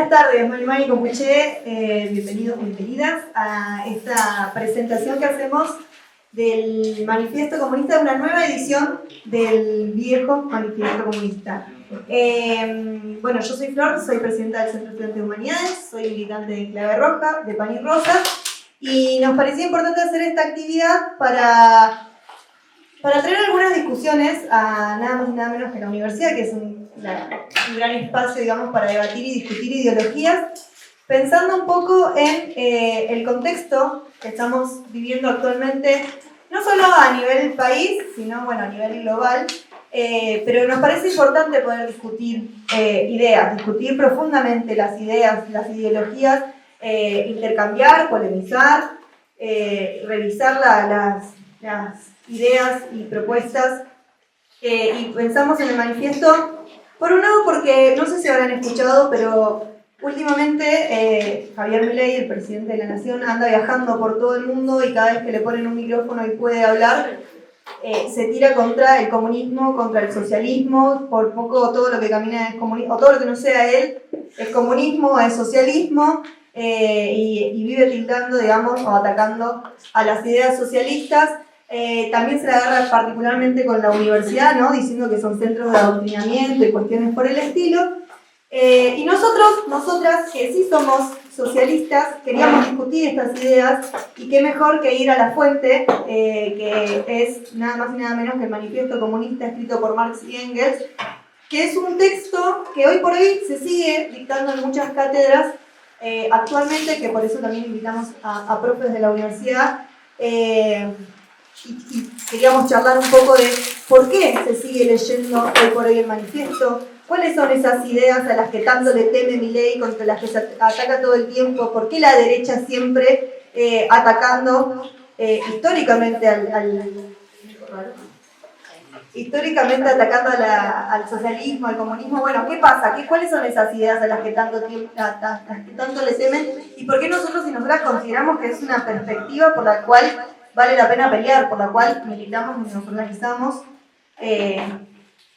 Buenas tardes, Mari Compuché, bienvenidos, bienvenidas a esta presentación que hacemos del Manifiesto Comunista, de una nueva edición del viejo Manifiesto Comunista. Bueno, yo soy Flor, soy presidenta del Centro Estudiante de Humanidades, soy militante de Clave Roja, de Pan y Rosa, y nos parecía importante hacer esta actividad para traer algunas discusiones a nada más y nada menos que la universidad, que es un gran espacio, digamos, para debatir y discutir ideologías, pensando un poco en el contexto que estamos viviendo actualmente, no solo a nivel país, sino bueno, a nivel global, pero nos parece importante poder discutir ideas, discutir profundamente las ideas, las ideologías, intercambiar, polemizar, revisar las ideas y propuestas, y pensamos en el manifiesto, por un lado porque, no sé si habrán escuchado, pero últimamente Javier Milei, el presidente de la Nación, anda viajando por todo el mundo y cada vez que le ponen un micrófono y puede hablar, se tira contra el comunismo, contra el socialismo. Por poco todo lo que camina es comunismo, o todo lo que no sea él es comunismo, es socialismo, y vive tildando, digamos, o atacando a las ideas socialistas. También se la agarra particularmente con la universidad, ¿no? Diciendo que son centros de adoctrinamiento y cuestiones por el estilo. Y nosotras, que sí somos socialistas, queríamos discutir estas ideas, y qué mejor que ir a la fuente, que es nada más y nada menos que el Manifiesto Comunista escrito por Marx y Engels, que es un texto que hoy por hoy se sigue dictando en muchas cátedras actualmente, que por eso también invitamos a profes de la universidad, y queríamos charlar un poco de por qué se sigue leyendo hoy por hoy el manifiesto, cuáles son esas ideas a las que tanto le teme Milei, contra las que se ataca todo el tiempo, por qué la derecha siempre atacando históricamente al socialismo, al comunismo. Bueno, ¿qué pasa? ¿Cuáles son esas ideas a las que tanto le temen? ¿Y por qué nosotros y nosotras consideramos que es una perspectiva por la cual vale la pena pelear, por la cual militamos y nos organizamos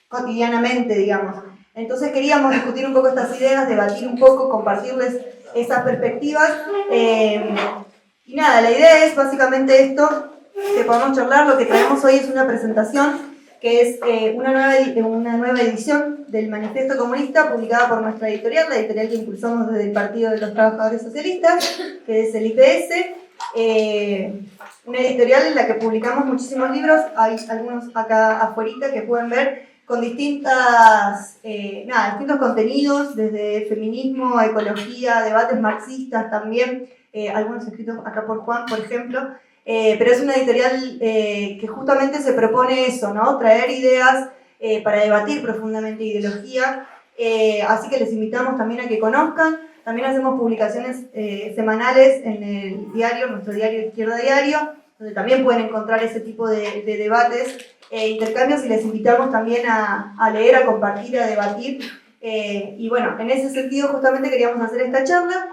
cotidianamente, digamos? Entonces queríamos discutir un poco estas ideas, debatir un poco, compartirles esas perspectivas. Y nada, la idea es básicamente esto, que podamos charlar. Lo que traemos hoy es una presentación que es una nueva edición del Manifiesto Comunista, publicada por nuestra editorial, la editorial que impulsamos desde el Partido de los Trabajadores Socialistas, que es el IPS. Una editorial en la que publicamos muchísimos libros, hay algunos acá afuera que pueden ver, con distintos contenidos, desde feminismo, ecología, debates marxistas también, algunos escritos acá por Juan, por ejemplo. Pero es una editorial que justamente se propone eso, ¿no? Traer ideas para debatir profundamente ideología. Así que les invitamos también a que conozcan. También hacemos publicaciones semanales en el diario, nuestro diario Izquierda Diario, donde también pueden encontrar ese tipo de debates, intercambios, y les invitamos también a leer, a compartir, a debatir. Y bueno, en ese sentido justamente queríamos hacer esta charla.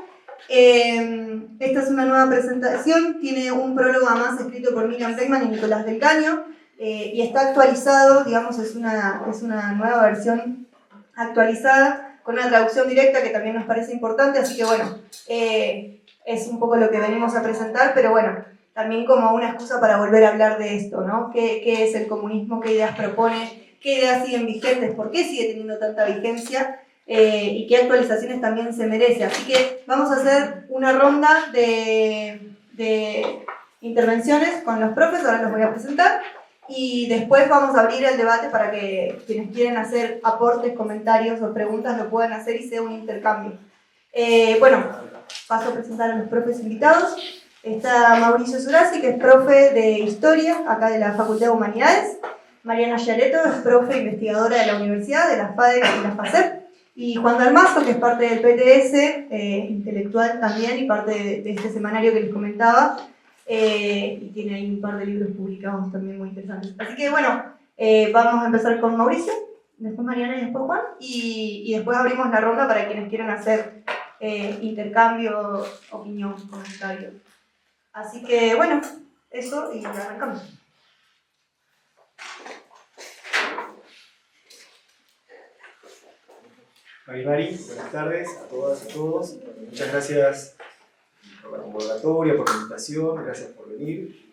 Esta es una nueva presentación, tiene un prólogo además escrito por Miriam Bregman y Nicolás del Caño, y está actualizado, digamos, es una nueva versión actualizada con una traducción directa que también nos parece importante. Así que bueno, es un poco lo que venimos a presentar, pero bueno, también como una excusa para volver a hablar de esto, ¿no? ¿Qué es el comunismo? ¿Qué ideas propone? ¿Qué ideas siguen vigentes? ¿Por qué sigue teniendo tanta vigencia? Y qué actualizaciones también se merece. Así que vamos a hacer una ronda de intervenciones con los profes, ahora los voy a presentar, y después vamos a abrir el debate para que quienes quieren hacer aportes, comentarios o preguntas lo puedan hacer y sea un intercambio. Bueno, paso a presentar a los profes invitados. Está Mauricio Surazi, que es profe de Historia, acá de la Facultad de Humanidades. Mariana Giareto es profe investigadora de la universidad, de la FADEC y la FACEP. Y Juan Dalmazo, que es parte del PTS, intelectual también, y parte de este semanario que les comentaba, y tiene ahí un par de libros publicados también muy interesantes. Así que bueno, vamos a empezar con Mauricio, después Mariana y después Juan, y después abrimos la ronda para quienes quieran hacer intercambio, opinión, comentario. Así que bueno, eso, y arrancamos. Mari, buenas tardes a todas y a todos. Muchas gracias por la convocatoria, por la invitación, gracias por venir.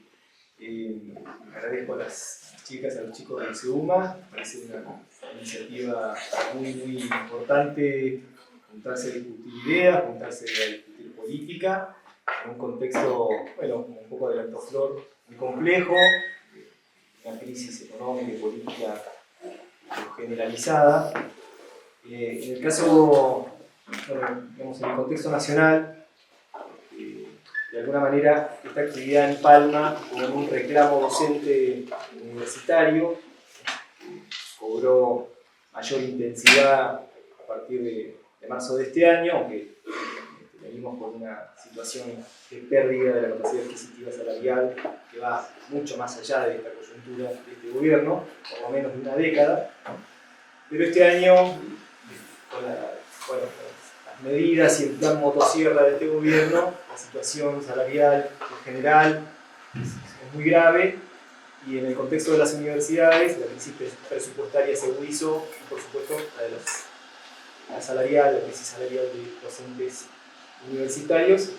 Agradezco a las chicas y a los chicos del SEUMA, me parece una iniciativa muy importante, juntarse a discutir ideas, juntarse a discutir política, en un contexto, bueno, un poco adelantó Flor, muy complejo, una crisis económica y política generalizada. En el caso, bueno, digamos, en el contexto nacional, de alguna manera esta actividad empalma con un reclamo docente universitario, cobró mayor intensidad a partir de marzo de este año, aunque venimos con una situación de pérdida de la capacidad adquisitiva salarial que va mucho más allá de esta coyuntura de este gobierno, por lo menos de una década. Pero este año, con las medidas y el plan motosierra de este gobierno, la situación salarial en general es muy grave, y en el contexto de las universidades, la crisis presupuestaria se agudizó, y por supuesto la salarial, la crisis salarial de docentes universitarios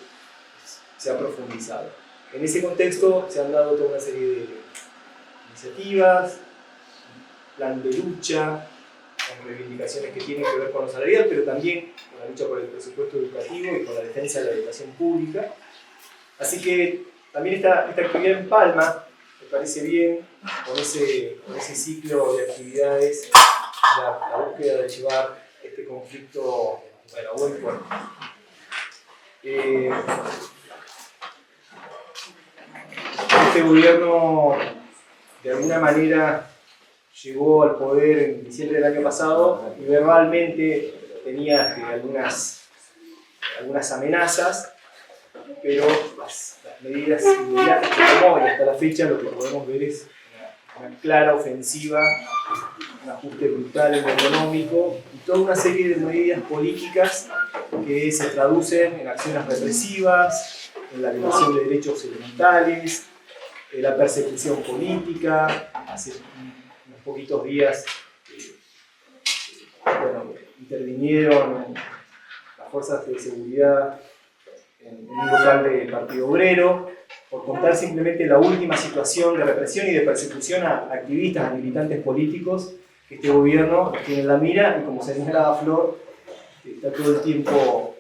se ha profundizado. En ese contexto se han dado toda una serie de iniciativas, un plan de lucha, con reivindicaciones que tienen que ver con lo salarial, pero también con la lucha por el presupuesto educativo y con la defensa de la educación pública. Así que también esta actividad en Palma me parece bien, con ese ciclo de actividades, la búsqueda de llevar este conflicto a buen puerto. Este gobierno, de alguna manera, llegó al poder en diciembre del año pasado y verbalmente tenía algunas amenazas, pero las medidas inmediatas que tomó, y hasta la fecha lo que podemos ver es una clara ofensiva, un ajuste brutal en lo económico y toda una serie de medidas políticas que se traducen en acciones represivas, en la violación de derechos elementales, en la persecución política. Hace unos poquitos días intervinieron las fuerzas de seguridad en un local del Partido Obrero, por contar simplemente la última situación de represión y de persecución a activistas, a militantes políticos que este gobierno tiene en la mira, y como señalaba Flor, está todo el tiempo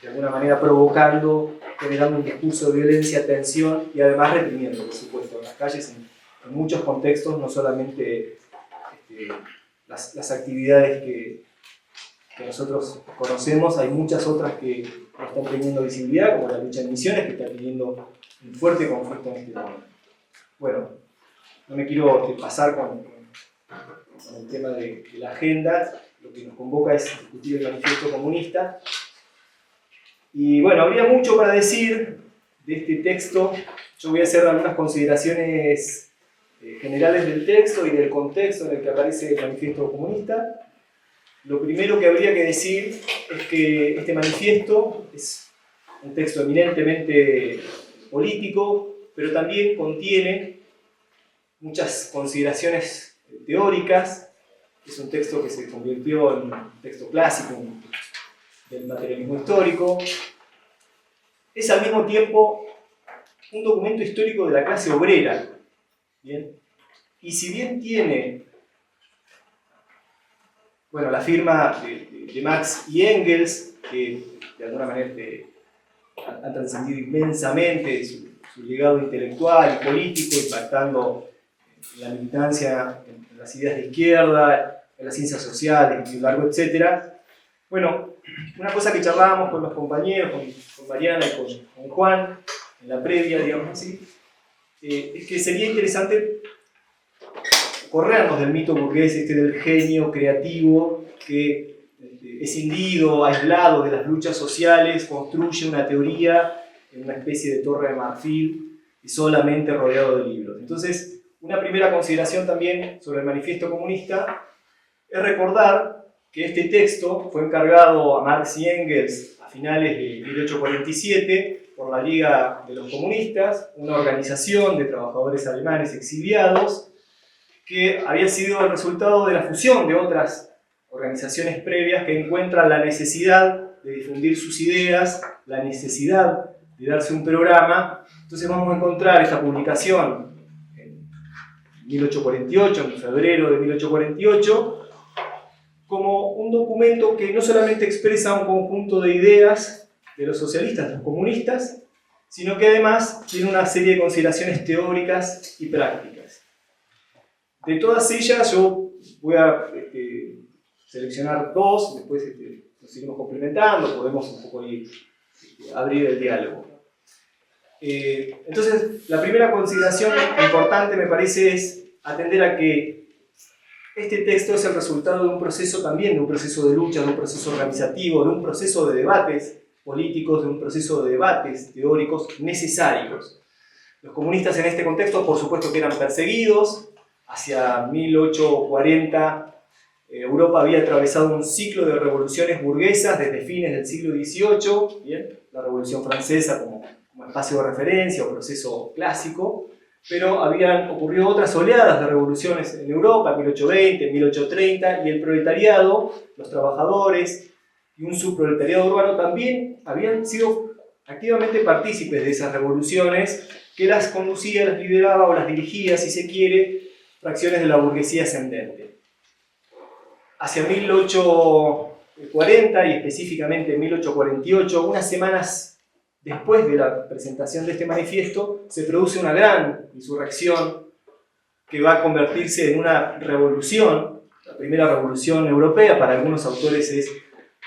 de alguna manera provocando, generando un discurso de violencia, tensión y además reprimiendo, por supuesto, en las calles, en muchos contextos, no solamente las actividades que nosotros conocemos, hay muchas otras que no están teniendo visibilidad, como la lucha en Misiones, que está teniendo un fuerte conflicto en este momento. Bueno, no me quiero pasar con el tema de la agenda. Lo que nos convoca es discutir el manifiesto comunista. Y bueno, habría mucho para decir de este texto. Yo voy a hacer algunas consideraciones generales del texto y del contexto en el que aparece el manifiesto comunista. Lo primero que habría que decir es que este manifiesto es un texto eminentemente político, pero también contiene muchas consideraciones teóricas. Es un texto que se convirtió en un texto clásico del materialismo histórico. Es al mismo tiempo un documento histórico de la clase obrera. ¿Bien? Y si bien tiene la firma de Marx y Engels, que de alguna manera han trascendido inmensamente su legado intelectual y político, impactando en la militancia, en las ideas de izquierda, en las ciencias sociales, y largo, etc. Bueno, una cosa que charlábamos con los compañeros, con Mariana y con Juan, en la previa, digamos así, es que sería interesante corrernos del mito burgués del genio creativo que escindido, aislado de las luchas sociales, construye una teoría en una especie de torre de marfil y solamente rodeado de libros. Entonces, una primera consideración también sobre el manifiesto comunista es recordar que este texto fue encargado a Marx y Engels a finales de 1847 por la Liga de los Comunistas, una organización de trabajadores alemanes exiliados que había sido el resultado de la fusión de otras organizaciones previas que encuentran la necesidad de difundir sus ideas, la necesidad de darse un programa. Entonces vamos a encontrar esta publicación en 1848, en febrero de 1848, como un documento que no solamente expresa un conjunto de ideas de los socialistas, de los comunistas, sino que además tiene una serie de consideraciones teóricas y prácticas. De todas ellas yo voy a seleccionar dos, después nos iremos complementando, podemos un poco abrir el diálogo. Entonces, la primera consideración importante me parece es atender a que este texto es el resultado de un proceso también, de un proceso de lucha, de un proceso organizativo, de un proceso de debates políticos, de un proceso de debates teóricos necesarios. Los comunistas en este contexto, por supuesto que eran perseguidos. Hacia 1840 Europa había atravesado un ciclo de revoluciones burguesas desde fines del siglo XVIII, ¿bien? La Revolución Francesa como espacio de referencia o proceso clásico, pero habían ocurrido otras oleadas de revoluciones en Europa, en 1820, en 1830, y el proletariado, los trabajadores y un subproletariado urbano también habían sido activamente partícipes de esas revoluciones que las conducía, las lideraba o las dirigía, si se quiere, fracciones de la burguesía ascendente. Hacia 1840 y específicamente en 1848, unas semanas después de la presentación de este manifiesto, se produce una gran insurrección que va a convertirse en una revolución, la primera revolución europea. Para algunos autores es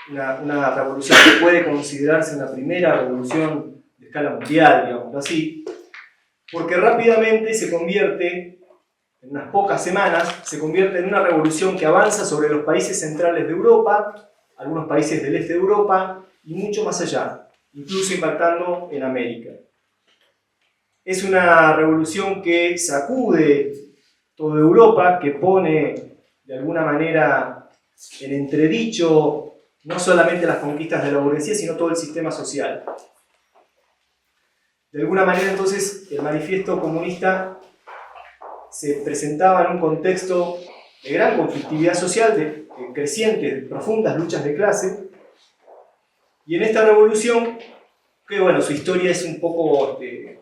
una revolución que puede considerarse una primera revolución de escala mundial, digamos así, porque rápidamente se convierte, en unas pocas semanas, se convierte en una revolución que avanza sobre los países centrales de Europa, algunos países del este de Europa y mucho más allá, incluso impactando en América. Es una revolución que sacude toda Europa, que pone de alguna manera en entredicho no solamente las conquistas de la burguesía, sino todo el sistema social. De alguna manera, entonces, el manifiesto comunista se presentaba en un contexto de gran conflictividad social, de crecientes, de profundas luchas de clase, y en esta revolución, que bueno, su historia es un poco de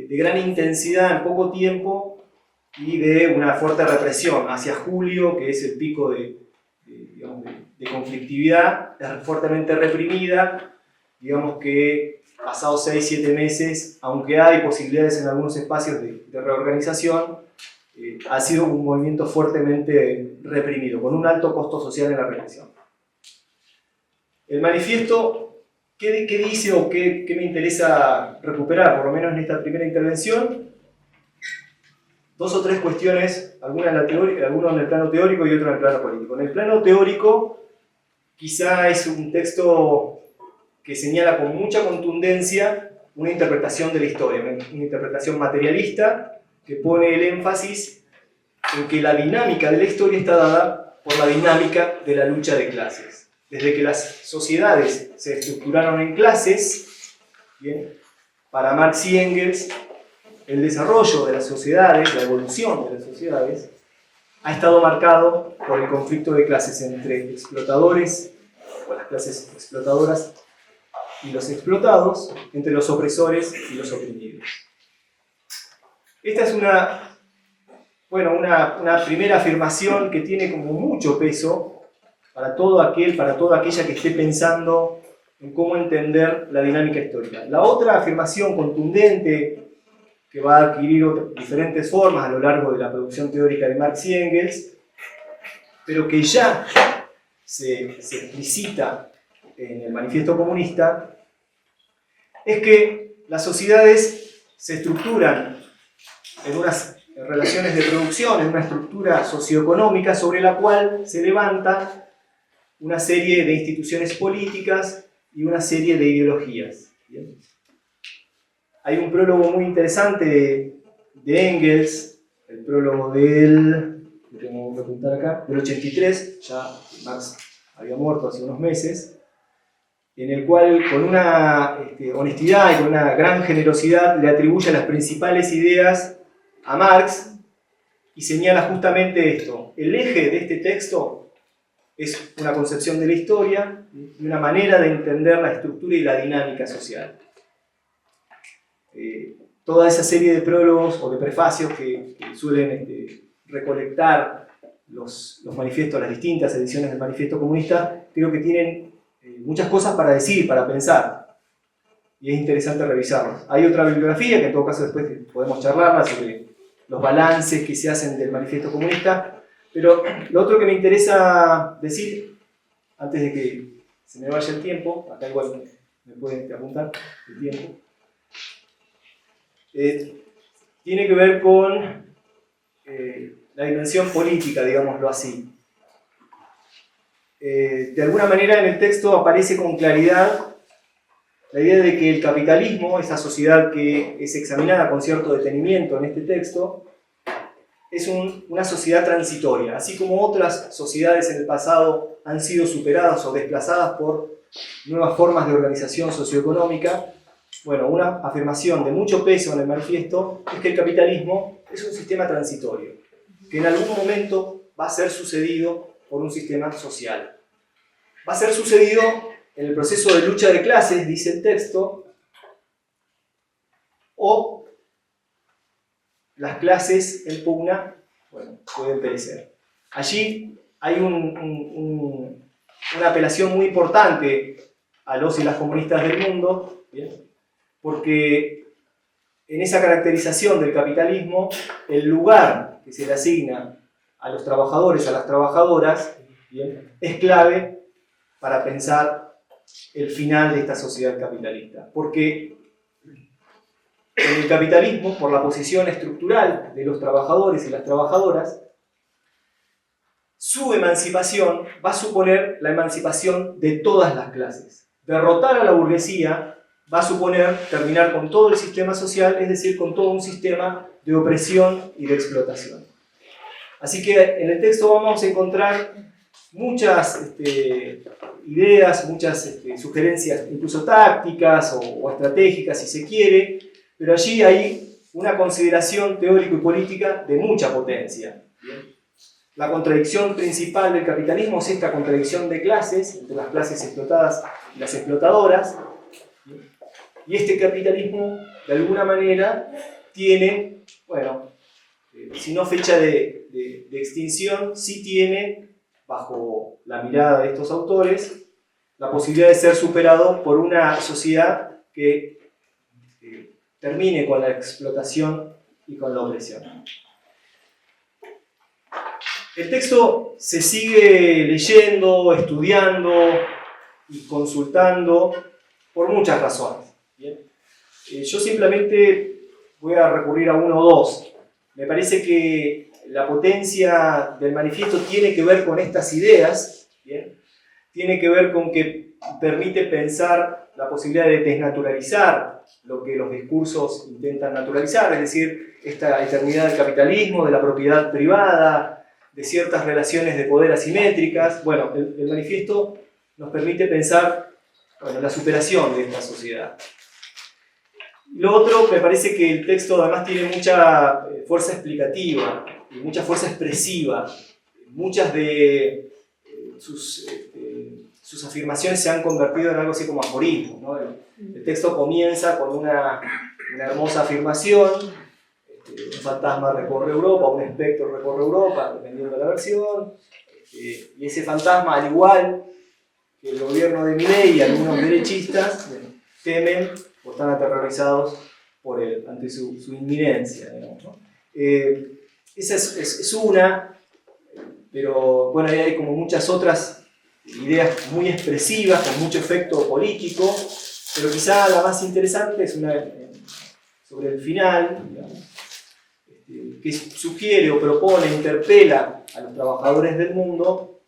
gran intensidad en poco tiempo y de una fuerte represión. Hacia julio, que es el pico de conflictividad, es fuertemente reprimida. Digamos que pasados 6-7 meses, aunque hay posibilidades en algunos espacios de reorganización, ha sido un movimiento fuertemente reprimido, con un alto costo social en la represión. El manifiesto, ¿qué dice o qué me interesa recuperar, por lo menos en esta primera intervención? Dos o tres cuestiones, alguna en el plano teórico y otra en el plano político. En el plano teórico, quizá es un texto que señala con mucha contundencia una interpretación de la historia, una interpretación materialista que pone el énfasis en que la dinámica de la historia está dada por la dinámica de la lucha de clases. Desde que las sociedades se estructuraron en clases, ¿bien? Para Marx y Engels, el desarrollo de las sociedades, la evolución de las sociedades, ha estado marcado por el conflicto de clases entre explotadores, o las clases explotadoras, y los explotados, entre los opresores y los oprimidos. Esta es una primera afirmación que tiene como mucho peso para toda aquella que esté pensando en cómo entender la dinámica histórica. La otra afirmación contundente, que va a adquirir diferentes formas a lo largo de la producción teórica de Marx y Engels, pero que ya se explicita en el manifiesto comunista, es que las sociedades se estructuran en unas relaciones de producción, en una estructura socioeconómica sobre la cual se levanta una serie de instituciones políticas y una serie de ideologías. ¿Bien? Hay un prólogo muy interesante de Engels, el prólogo del 83, ya Marx había muerto hace unos meses, en el cual con una honestidad y con una gran generosidad le atribuye las principales ideas a Marx y señala justamente esto: el eje de este texto es una concepción de la historia y una manera de entender la estructura y la dinámica social. Toda esa serie de prólogos o de prefacios que suelen recolectar los manifiestos, las distintas ediciones del Manifiesto Comunista, creo que tienen muchas cosas para decir, para pensar, y es interesante revisarlos. Hay otra bibliografía, que en todo caso después podemos charlarla, sobre los balances que se hacen del Manifiesto Comunista, pero lo otro que me interesa decir, antes de que se me vaya el tiempo, acá igual me pueden apuntar el tiempo, tiene que ver con la dimensión política, digámoslo así. De alguna manera en el texto aparece con claridad la idea de que el capitalismo, esa sociedad que es examinada con cierto detenimiento en este texto, es una sociedad transitoria, así como otras sociedades en el pasado han sido superadas o desplazadas por nuevas formas de organización socioeconómica. Bueno, una afirmación de mucho peso en el manifiesto es que el capitalismo es un sistema transitorio, que en algún momento va a ser sucedido por un sistema social. Va a ser sucedido en el proceso de lucha de clases, dice el texto, o las clases en pugna, bueno, pueden perecer. Allí hay una apelación muy importante a los y las comunistas del mundo, ¿bien? Porque en esa caracterización del capitalismo, el lugar que se le asigna a los trabajadores, a las trabajadoras, ¿bien?, es clave para pensar el final de esta sociedad capitalista. Porque en el capitalismo, por la posición estructural de los trabajadores y las trabajadoras, su emancipación va a suponer la emancipación de todas las clases. Derrotar a la burguesía va a suponer terminar con todo el sistema social, es decir, con todo un sistema de opresión y de explotación. Así que en el texto vamos a encontrar muchas ideas, muchas sugerencias, incluso tácticas o estratégicas, si se quiere, pero allí hay una consideración teórico y política de mucha potencia. ¿Bien? La contradicción principal del capitalismo es esta contradicción de clases, entre las clases explotadas y las explotadoras. ¿Bien? Y este capitalismo, de alguna manera, tiene, bueno, si no fecha de extinción, sí tiene, bajo la mirada de estos autores, la posibilidad de ser superado por una sociedad que termine con la explotación y con la opresión. El texto se sigue leyendo, estudiando y consultando por muchas razones. ¿Bien? Yo simplemente voy a recurrir a uno o dos. Me parece que la potencia del manifiesto tiene que ver con estas ideas, ¿bien? Tiene que ver con que permite pensar la posibilidad de desnaturalizar lo que los discursos intentan naturalizar, es decir, esta eternidad del capitalismo, de la propiedad privada, de ciertas relaciones de poder asimétricas. Bueno, el manifiesto nos permite pensar, bueno, la superación de esta sociedad. Lo otro, me parece que el texto además tiene mucha fuerza explicativa y mucha fuerza expresiva. Muchas de sus afirmaciones se han convertido en algo así como aforismos, ¿no? El texto comienza con una hermosa afirmación: un fantasma recorre Europa, un espectro recorre Europa, dependiendo de la versión, y ese fantasma, al igual que el gobierno de Milei y algunos derechistas, temen o están aterrorizados por él, ante su inminencia, digamos, ¿no? Esa es una, pero bueno, hay como muchas otras ideas muy expresivas, con mucho efecto político, pero quizá la más interesante es una sobre el final, digamos, que sugiere o propone, interpela a los trabajadores del mundo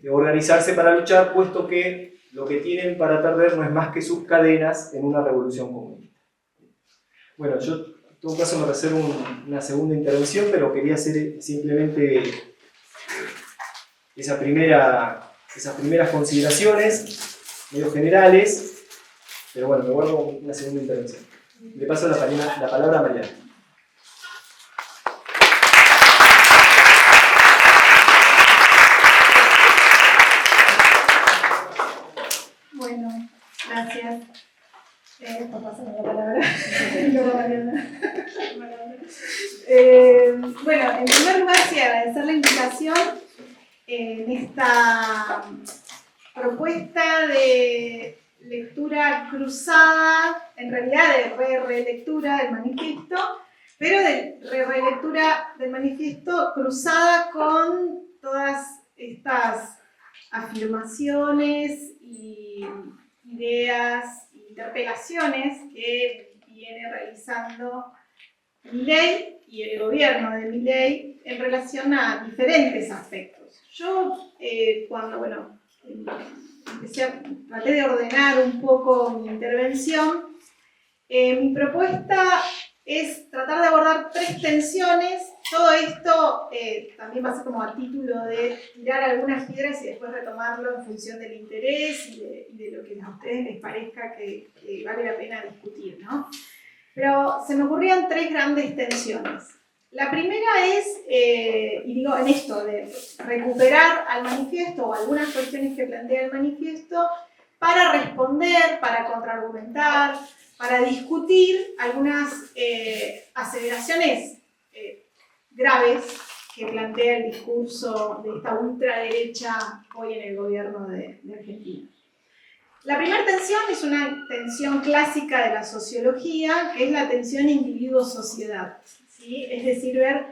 organizarse para luchar, puesto que lo que tienen para perder no es más que sus cadenas en una revolución comunista. Bueno, yo en todo caso me reservo una segunda intervención, pero quería hacer simplemente esas primeras consideraciones medio generales, pero bueno, me guardo una segunda intervención. Le paso la palabra a Mariana. Bueno, gracias. Por pasarme la palabra. Bueno, en primer lugar, sí, agradecer la invitación en esta propuesta de lectura cruzada, en realidad de relectura del manifiesto, pero de relectura del manifiesto cruzada con todas estas afirmaciones y ideas, interpelaciones que viene realizando Milei y el gobierno de Milei en relación a diferentes aspectos. Yo, cuando traté de ordenar un poco mi intervención, mi propuesta es tratar de abordar 3 tensiones. Todo esto también va a ser como a título de tirar algunas piedras y después retomarlo en función del interés y de lo que a ustedes les parezca que vale la pena discutir, ¿no? Pero se me ocurrían 3 grandes tensiones. La primera es, y digo en esto, de recuperar al manifiesto o algunas cuestiones que plantea el manifiesto para responder, para contraargumentar, para discutir algunas aseveraciones graves que plantea el discurso de esta ultraderecha hoy en el gobierno de Argentina. La primera tensión es una tensión clásica de la sociología, que es la tensión individuo-sociedad, ¿sí? Es decir, ver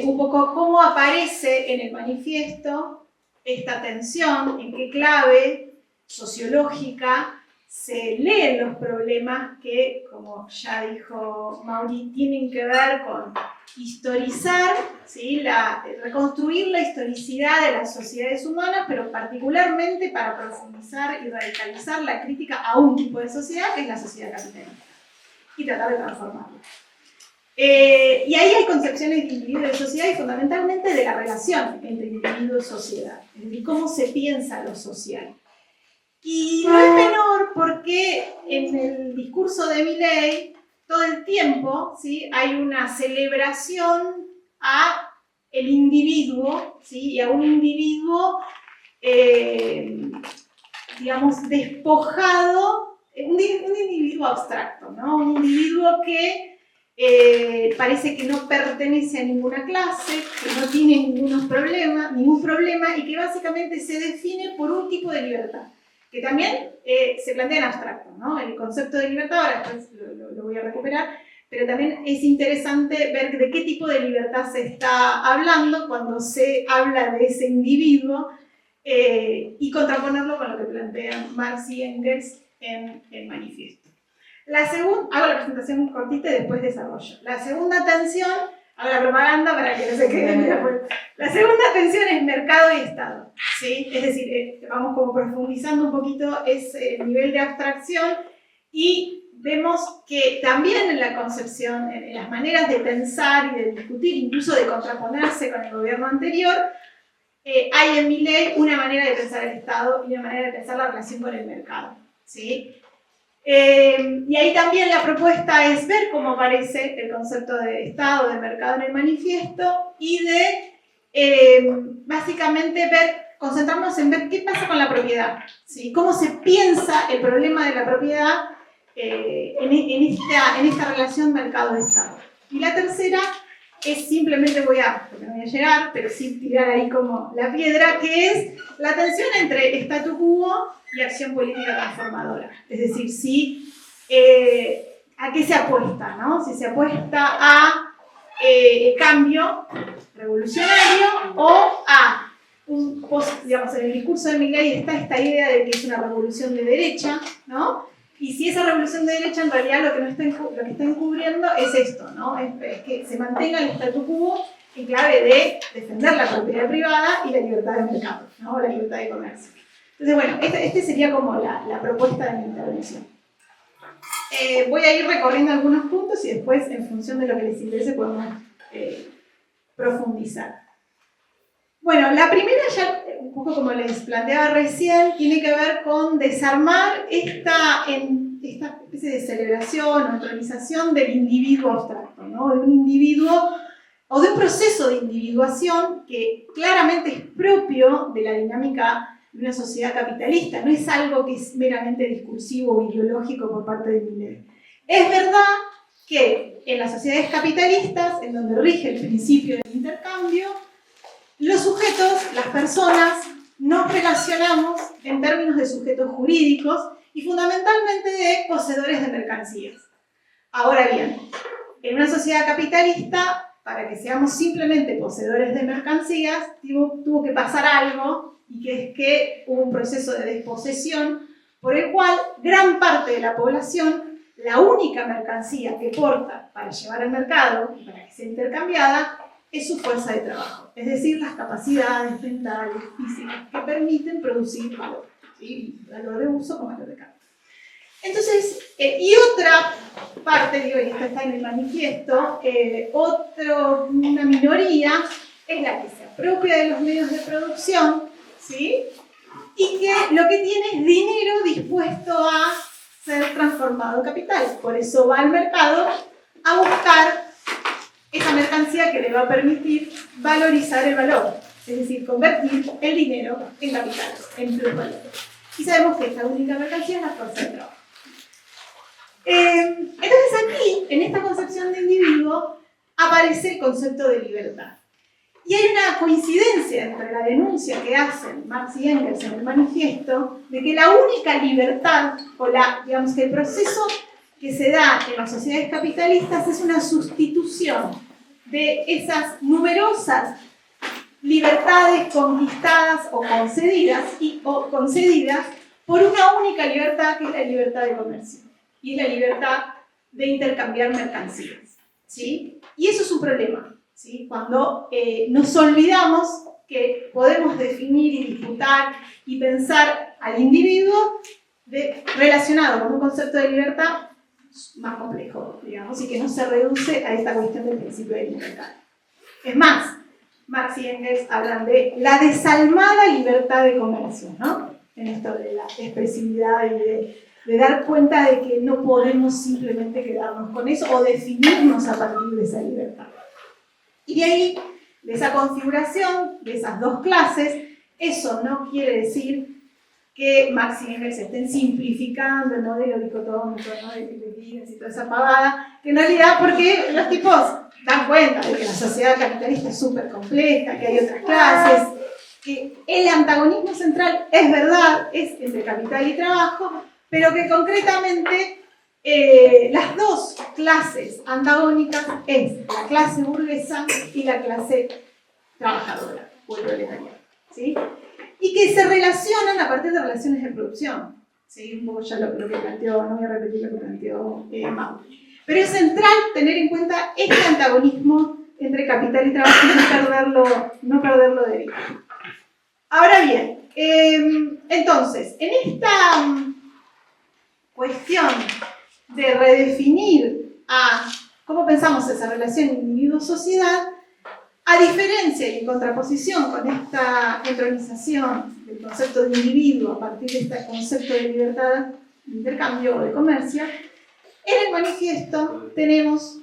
un poco cómo aparece en el manifiesto esta tensión, en qué clave sociológica se leen los problemas que, como ya dijo Mauri, tienen que ver con historizar, ¿sí? Reconstruir la historicidad de las sociedades humanas, pero particularmente para profundizar y radicalizar la crítica a un tipo de sociedad, que es la sociedad capitalista, y tratar de transformarla. Y ahí hay concepciones de individuo y de sociedad y fundamentalmente de la relación entre individuo y sociedad, es decir, cómo se piensa lo social. Y no es menor porque en el discurso de Milei todo el tiempo, ¿sí?, hay una celebración a el individuo, ¿sí?, y a un individuo, digamos, despojado, un individuo abstracto, ¿no? Un individuo que parece que no pertenece a ninguna clase, que no tiene ningún problema y que básicamente se define por un tipo de libertad, que también se plantea en abstracto, ¿no? El concepto de libertad, ahora después lo voy a recuperar, pero también es interesante ver de qué tipo de libertad se está hablando cuando se habla de ese individuo y contraponerlo con lo que plantean Marx y Engels en el manifiesto. Hago la presentación cortita y después desarrollo. La segunda tensión, hago la propaganda para que no se queden después. La segunda tensión es mercado y Estado, ¿sí? Es decir, vamos como profundizando un poquito ese nivel de abstracción y vemos que también en la concepción, en las maneras de pensar y de discutir, incluso de contraponerse con el gobierno anterior, hay en Milei una manera de pensar el Estado y una manera de pensar la relación con el mercado, ¿sí? Y ahí también la propuesta es ver cómo aparece el concepto de Estado, de mercado en el manifiesto y de básicamente concentrarnos en ver qué pasa con la propiedad, ¿sí? Cómo se piensa el problema de la propiedad en esta relación mercado-Estado. Y la tercera es simplemente, porque no voy a llegar, pero sí tirar ahí como la piedra, que es la tensión entre statu quo y acción política transformadora. Es decir, ¿a qué se apuesta, ¿no? Si se apuesta a el cambio revolucionario o a digamos, en el discurso de Milei está esta idea de que es una revolución de derecha, ¿no? Y si esa revolución de derecha en realidad lo que está encubriendo es esto, ¿no? Es que se mantenga el statu quo en clave de defender la propiedad privada y la libertad de mercado, ¿no? La libertad de comercio. Entonces, bueno, este sería como la propuesta de mi intervención. Voy a ir recorriendo algunos puntos y después, en función de lo que les interese, podemos profundizar. Bueno, la primera, ya un poco como les planteaba recién, tiene que ver con desarmar esta especie de celebración o neutralización del individuo abstracto, ¿no? De un individuo o de un proceso de individuación que claramente es propio de la dinámica de una sociedad capitalista, no es algo que es meramente discursivo o ideológico por parte de Milei. Es verdad que en las sociedades capitalistas, en donde rige el principio del intercambio, los sujetos, las personas, nos relacionamos en términos de sujetos jurídicos y fundamentalmente de poseedores de mercancías. Ahora bien, en una sociedad capitalista, para que seamos simplemente poseedores de mercancías, tuvo que pasar algo, y que es que hubo un proceso de desposesión por el cual gran parte de la población, la única mercancía que porta para llevar al mercado y para que sea intercambiada es su fuerza de trabajo, es decir, las capacidades mentales, físicas que permiten producir valor, ¿sí? Valor de uso como valor de cambio. Entonces, y otra parte, digo, y esto está en el manifiesto, una minoría es la que se apropia de los medios de producción, ¿sí? Y que lo que tiene es dinero dispuesto a ser transformado en capital. Por eso va al mercado a buscar esa mercancía que le va a permitir valorizar el valor, es decir, convertir el dinero en capital, en plusvalía. Y sabemos que esta única mercancía es la fuerza de trabajo. Entonces aquí, en esta concepción de individuo, aparece el concepto de libertad. Y hay una coincidencia entre la denuncia que hacen Marx y Engels en el manifiesto de que la única libertad, o digamos que el proceso que se da en las sociedades capitalistas es una sustitución de esas numerosas libertades conquistadas o concedidas por una única libertad, que es la libertad de comercio, y es la libertad de intercambiar mercancías, ¿sí? Y eso es un problema, ¿sí? Cuando nos olvidamos que podemos definir y disputar y pensar al individuo relacionado con un concepto de libertad más complejo, digamos, y que no se reduce a esta cuestión del principio del intercambio. Es más, Marx y Engels hablan de la desalmada libertad de comercio, ¿no? En esto de la expresividad y de dar cuenta de que no podemos simplemente quedarnos con eso o definirnos a partir de esa libertad. Y de ahí, de esa configuración, de esas dos clases, eso no quiere decir que Marx y Engels estén simplificando el modelo dicotómico, ¿no? De Giddens y toda esa pavada, que en realidad, porque los tipos dan cuenta de que la sociedad capitalista es súper compleja, que hay otras clases, que el antagonismo central es verdad, es entre capital y trabajo, pero que concretamente las dos clases antagónicas es la clase burguesa y la clase trabajadora, o el proletariado, ¿sí? Y que se relacionan a partir de relaciones de producción, ¿sí? Un poco ya lo que planteó, no voy a repetir lo que planteó Mau. Pero es central tener en cuenta este antagonismo entre capital y trabajo y no perderlo de vista. Ahora bien, entonces, en esta cuestión de redefinir cómo pensamos esa relación individuo-sociedad, a diferencia y en contraposición con esta entronización del concepto de individuo a partir de este concepto de libertad de intercambio o de comercio, en el manifiesto tenemos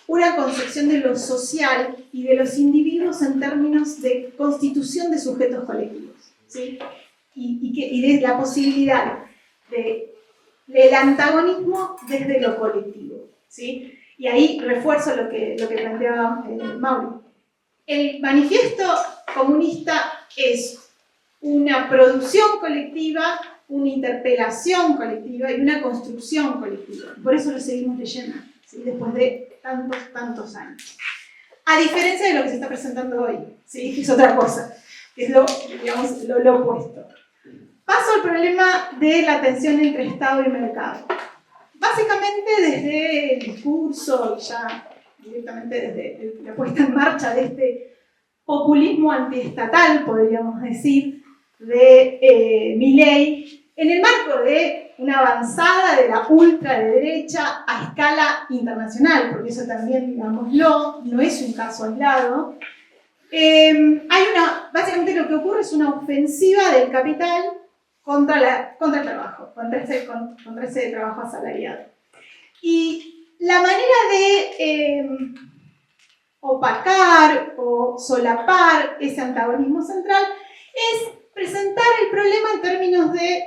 una concepción de lo social y de los individuos en términos de constitución de sujetos colectivos, ¿sí? Y de la posibilidad del antagonismo desde lo colectivo, ¿sí? Y ahí refuerzo lo que planteaba Mauro. El manifiesto comunista es una producción colectiva, una interpelación colectiva y una construcción colectiva. Por eso lo seguimos leyendo, ¿sí? Después de tantos años. A diferencia de lo que se está presentando hoy, ¿sí? Que es otra cosa, que es lo opuesto. Paso al problema de la tensión entre Estado y mercado. Básicamente desde el discurso y ya directamente desde la puesta en marcha de este populismo antiestatal, podríamos decir, de Milei, en el marco de una avanzada de la ultraderecha a escala internacional, porque eso también, digámoslo, no es un caso aislado. Básicamente lo que ocurre es una ofensiva del capital contra el trabajo, contra ese trabajo asalariado. Y la manera de opacar o solapar ese antagonismo central es presentar el problema en términos de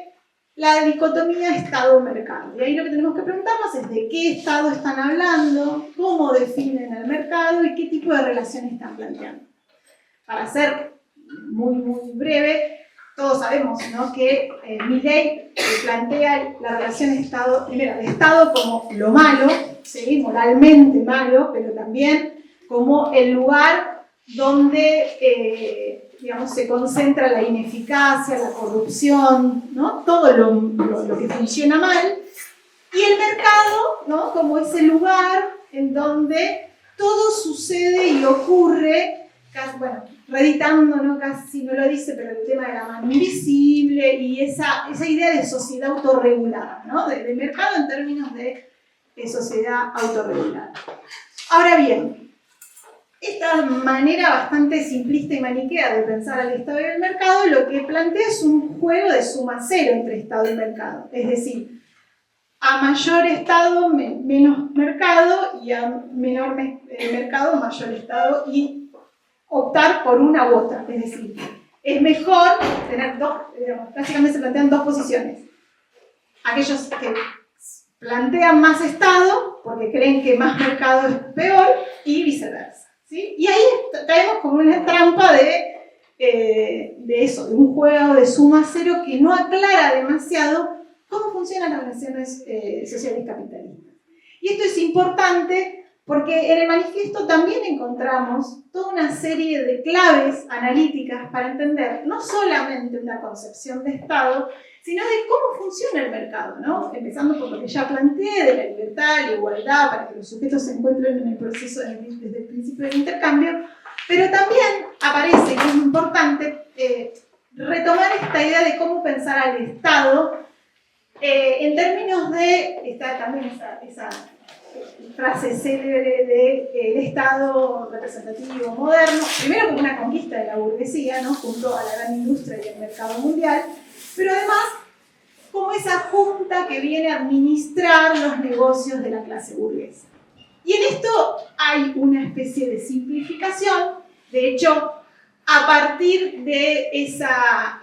la dicotomía Estado-mercado. Y ahí lo que tenemos que preguntarnos es de qué Estado están hablando, cómo definen el mercado y qué tipo de relación están planteando. Para ser muy, muy breve, todos sabemos, ¿no?, que Milley plantea la relación Estado, primero, de Estado como lo malo, ¿sí?, moralmente malo, pero también como el lugar donde digamos, se concentra la ineficacia, la corrupción, ¿no?, todo lo que funciona mal, y el mercado, ¿no?, como ese lugar en donde todo sucede y ocurre, casi, bueno, reeditando, ¿no?, casi no lo dice, pero el tema de la mano invisible y esa idea de sociedad autorregulada, ¿no?, de mercado en términos de sociedad autorregulada. Ahora bien, esta manera bastante simplista y maniquea de pensar al Estado y al mercado lo que plantea es un juego de suma cero entre Estado y mercado. Es decir, a mayor Estado, menos mercado, y a menor mercado, mayor Estado, y optar por una u otra. Es decir, es mejor tener dos, básicamente se plantean dos posiciones. Aquellos que plantean más Estado, porque creen que más mercado es peor, y viceversa. ¿Sí? Y ahí caemos como una trampa de eso, de un juego de suma cero que no aclara demasiado cómo funcionan las relaciones sociales capitalistas. Y esto es importante porque en el manifiesto también encontramos toda una serie de claves analíticas para entender no solamente una concepción de Estado, sino de cómo funciona el mercado, ¿no? Empezando por lo que ya planteé, de la libertad, la igualdad, para que los sujetos se encuentren en el proceso desde el principio del intercambio, pero también aparece, y es muy importante, retomar esta idea de cómo pensar al Estado en términos de, está también esa frase célebre de el Estado representativo moderno, primero como una conquista de la burguesía, ¿no?, junto a la gran industria y el mercado mundial, pero además como esa junta que viene a administrar los negocios de la clase burguesa. Y en esto hay una especie de simplificación. De hecho, a partir de esa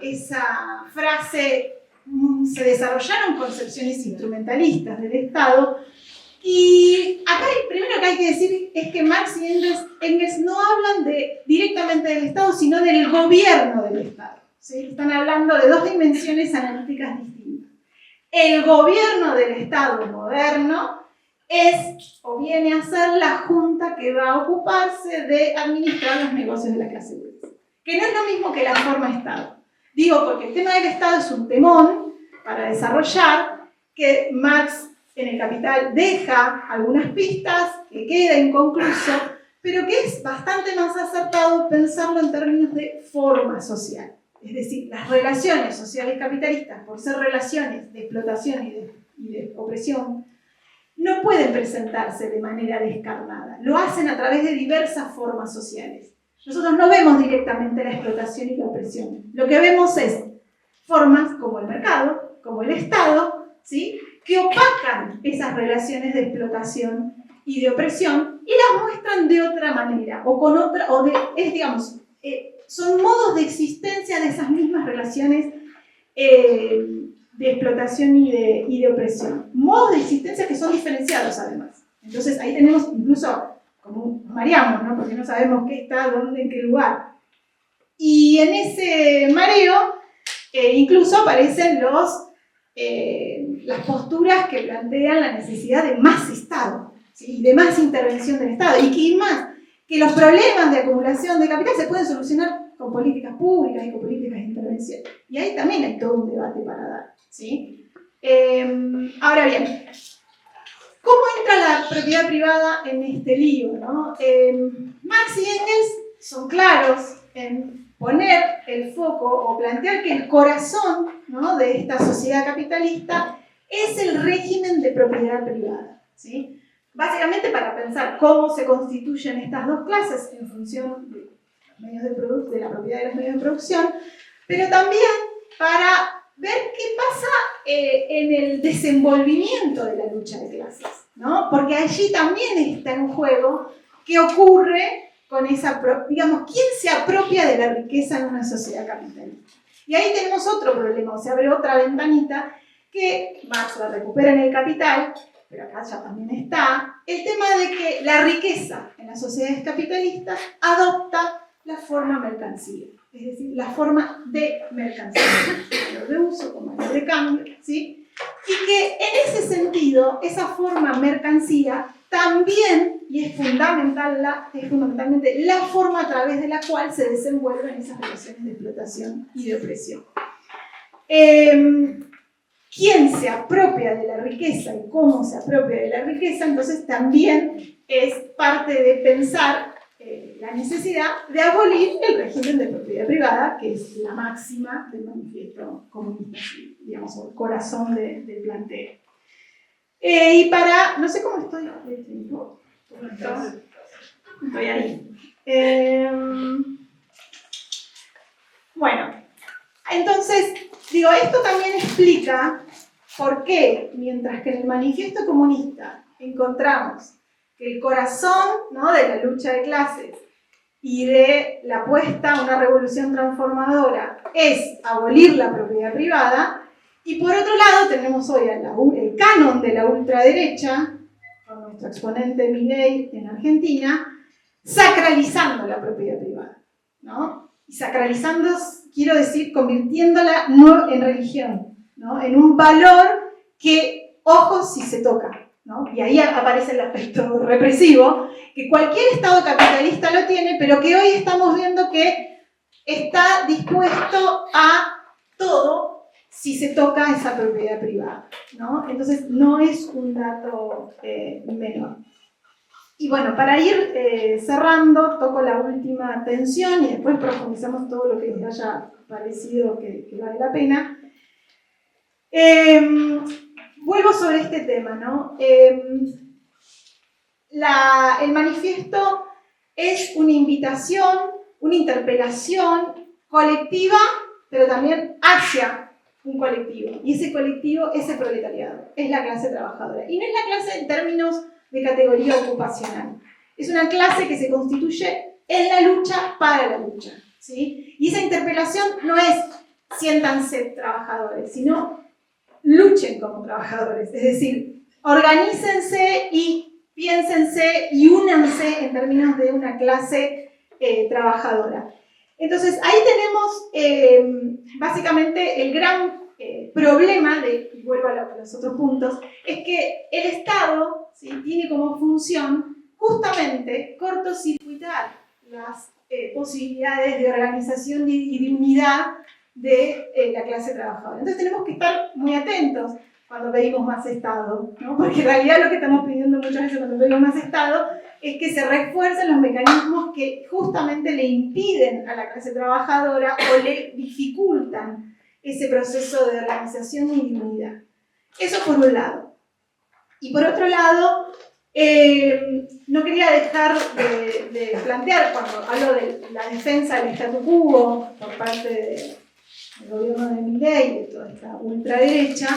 frase se desarrollaron concepciones instrumentalistas del Estado. Y acá primero que hay que decir es que Marx y Engels no hablan directamente del Estado, sino del gobierno del Estado. ¿Sí? Están hablando de dos dimensiones analíticas distintas. El gobierno del Estado moderno es o viene a ser la junta que va a ocuparse de administrar los negocios de la clase burguesa. Que no es lo mismo que la forma Estado. Digo porque el tema del Estado es un temón para desarrollar que Marx en el Capital deja algunas pistas, que queda inconcluso, pero que es bastante más acertado pensarlo en términos de forma social. Es decir, las relaciones sociales capitalistas, por ser relaciones de explotación y de opresión, no pueden presentarse de manera descarnada. Lo hacen a través de diversas formas sociales. Nosotros no vemos directamente la explotación y la opresión. Lo que vemos es formas como el mercado, como el Estado, ¿sí?, que opacan esas relaciones de explotación y de opresión y las muestran de otra manera, o con otra, son modos de existencia de esas mismas relaciones de explotación y de opresión. Modos de existencia que son diferenciados además. Entonces ahí tenemos incluso, como mareamos, ¿no?, porque no sabemos qué está, dónde, en qué lugar. Y en ese mareo incluso aparecen las posturas que plantean la necesidad de más Estado, ¿sí?, de más intervención del Estado, y que más, que los problemas de acumulación de capital se pueden solucionar con políticas públicas y con políticas de intervención. Y ahí también hay todo un debate para dar, ¿sí? Ahora bien, ¿cómo entra la propiedad privada en este lío, ¿no? Marx y Engels son claros en poner el foco o plantear que el corazón, ¿no?, de esta sociedad capitalista es el régimen de propiedad privada, ¿sí? Básicamente para pensar cómo se constituyen estas dos clases en función de los medios de la propiedad de los medios de producción, pero también para ver qué pasa en el desenvolvimiento de la lucha de clases, ¿no? Porque allí también está en juego qué ocurre con esa, digamos, quién se apropia de la riqueza en una sociedad capitalista. Y ahí tenemos otro problema, o se abre otra ventanita que Marx la recupera en El Capital, pero acá ya también está, el tema de que la riqueza en las sociedades capitalistas adopta la forma mercancía, es decir, la forma de mercancía, valor de uso con valor de cambio, ¿sí? Y que en ese sentido, esa forma mercancía también, y es fundamentalmente la forma a través de la cual se desenvuelven esas relaciones de explotación y de opresión. Quien se apropia de la riqueza y cómo se apropia de la riqueza, entonces también es parte de pensar la necesidad de abolir el régimen de propiedad privada, que es la máxima del manifiesto comunista, digamos, o el corazón del planteo. Y para, no sé cómo estoy de tiempo, estoy ahí. Bueno, entonces, digo, esto también explica por qué, mientras que en el manifiesto comunista encontramos que el corazón, ¿no?, de la lucha de clases y de la apuesta a una revolución transformadora es abolir la propiedad privada, y por otro lado tenemos hoy el canon de la ultraderecha, con nuestro exponente Milei en Argentina, sacralizando la propiedad privada, ¿no? Y sacralizando, quiero decir, convirtiéndola no en religión, ¿no?, en un valor que, ojo, si se toca, ¿no? Y ahí aparece el aspecto represivo, que cualquier Estado capitalista lo tiene, pero que hoy estamos viendo que está dispuesto a todo si se toca esa propiedad privada, ¿no? Entonces no es un dato menor. Y bueno, para ir cerrando, toco la última tensión y después profundizamos todo lo que les haya parecido que vale la pena. Vuelvo sobre este tema, ¿no? El manifiesto es una invitación, una interpelación colectiva, pero también hacia un colectivo. Y ese colectivo es el proletariado, es la clase trabajadora. Y no es la clase en términos de categoría ocupacional. Es una clase que se constituye en la lucha para la lucha, ¿sí? Y esa interpelación no es siéntanse trabajadores, sino luchen como trabajadores. Es decir, organícense y piénsense y únanse en términos de una clase trabajadora. Entonces, ahí tenemos básicamente el gran problema, y vuelvo a los otros puntos, es que el Estado, ¿sí?, tiene como función justamente cortocircuitar las posibilidades de organización y de unidad de la clase trabajadora. Entonces tenemos que estar muy atentos cuando pedimos más Estado, ¿no? Porque en realidad lo que estamos pidiendo muchas veces cuando pedimos más Estado es que se refuercen los mecanismos que justamente le impiden a la clase trabajadora o le dificultan ese proceso de organización y de unidad. Eso por un lado. Y por otro lado, no quería dejar de plantear, cuando hablo de la defensa del statu quo por parte del gobierno de Milei, de toda esta ultraderecha,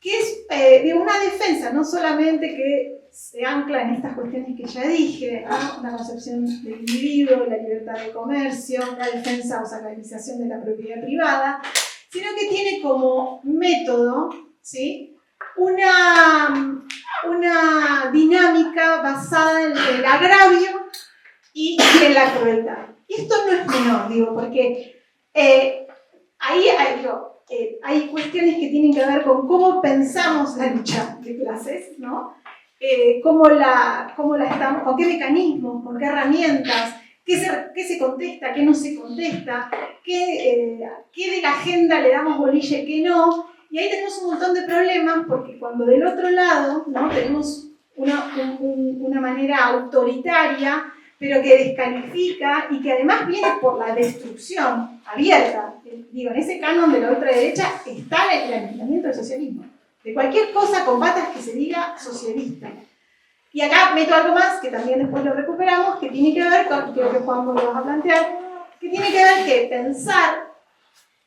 que es una defensa no solamente que se ancla en estas cuestiones que ya dije, ¿no?, una concepción del individuo, la libertad de comercio, la defensa o sacralización de la propiedad privada, sino que tiene como método, ¿sí?, una dinámica basada en el agravio y en la crueldad. Y esto no es menor, digo, porque ahí hay cuestiones que tienen que ver con cómo pensamos la lucha de clases, ¿no? Cómo la estamos, con qué mecanismos, con qué herramientas, qué se contesta, qué no se contesta, qué de la agenda le damos bolilla y qué no. Y ahí tenemos un montón de problemas, porque cuando del otro lado, ¿no?, tenemos una manera autoritaria, pero que descalifica y que además viene por la destrucción abierta. Digo, en ese canon de la ultraderecha está el aniquilamiento del socialismo. De cualquier cosa con patas que se diga socialista. Y acá meto algo más, que también después lo recuperamos, que tiene que ver con, creo que Juan lo va a plantear, que tiene que ver que pensar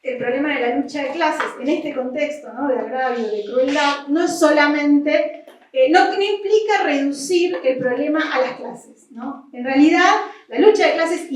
el problema de la lucha de clases en este contexto, ¿no?, de agravio, de crueldad, no es solamente, no implica reducir el problema a las clases, ¿no? En realidad, la lucha de clases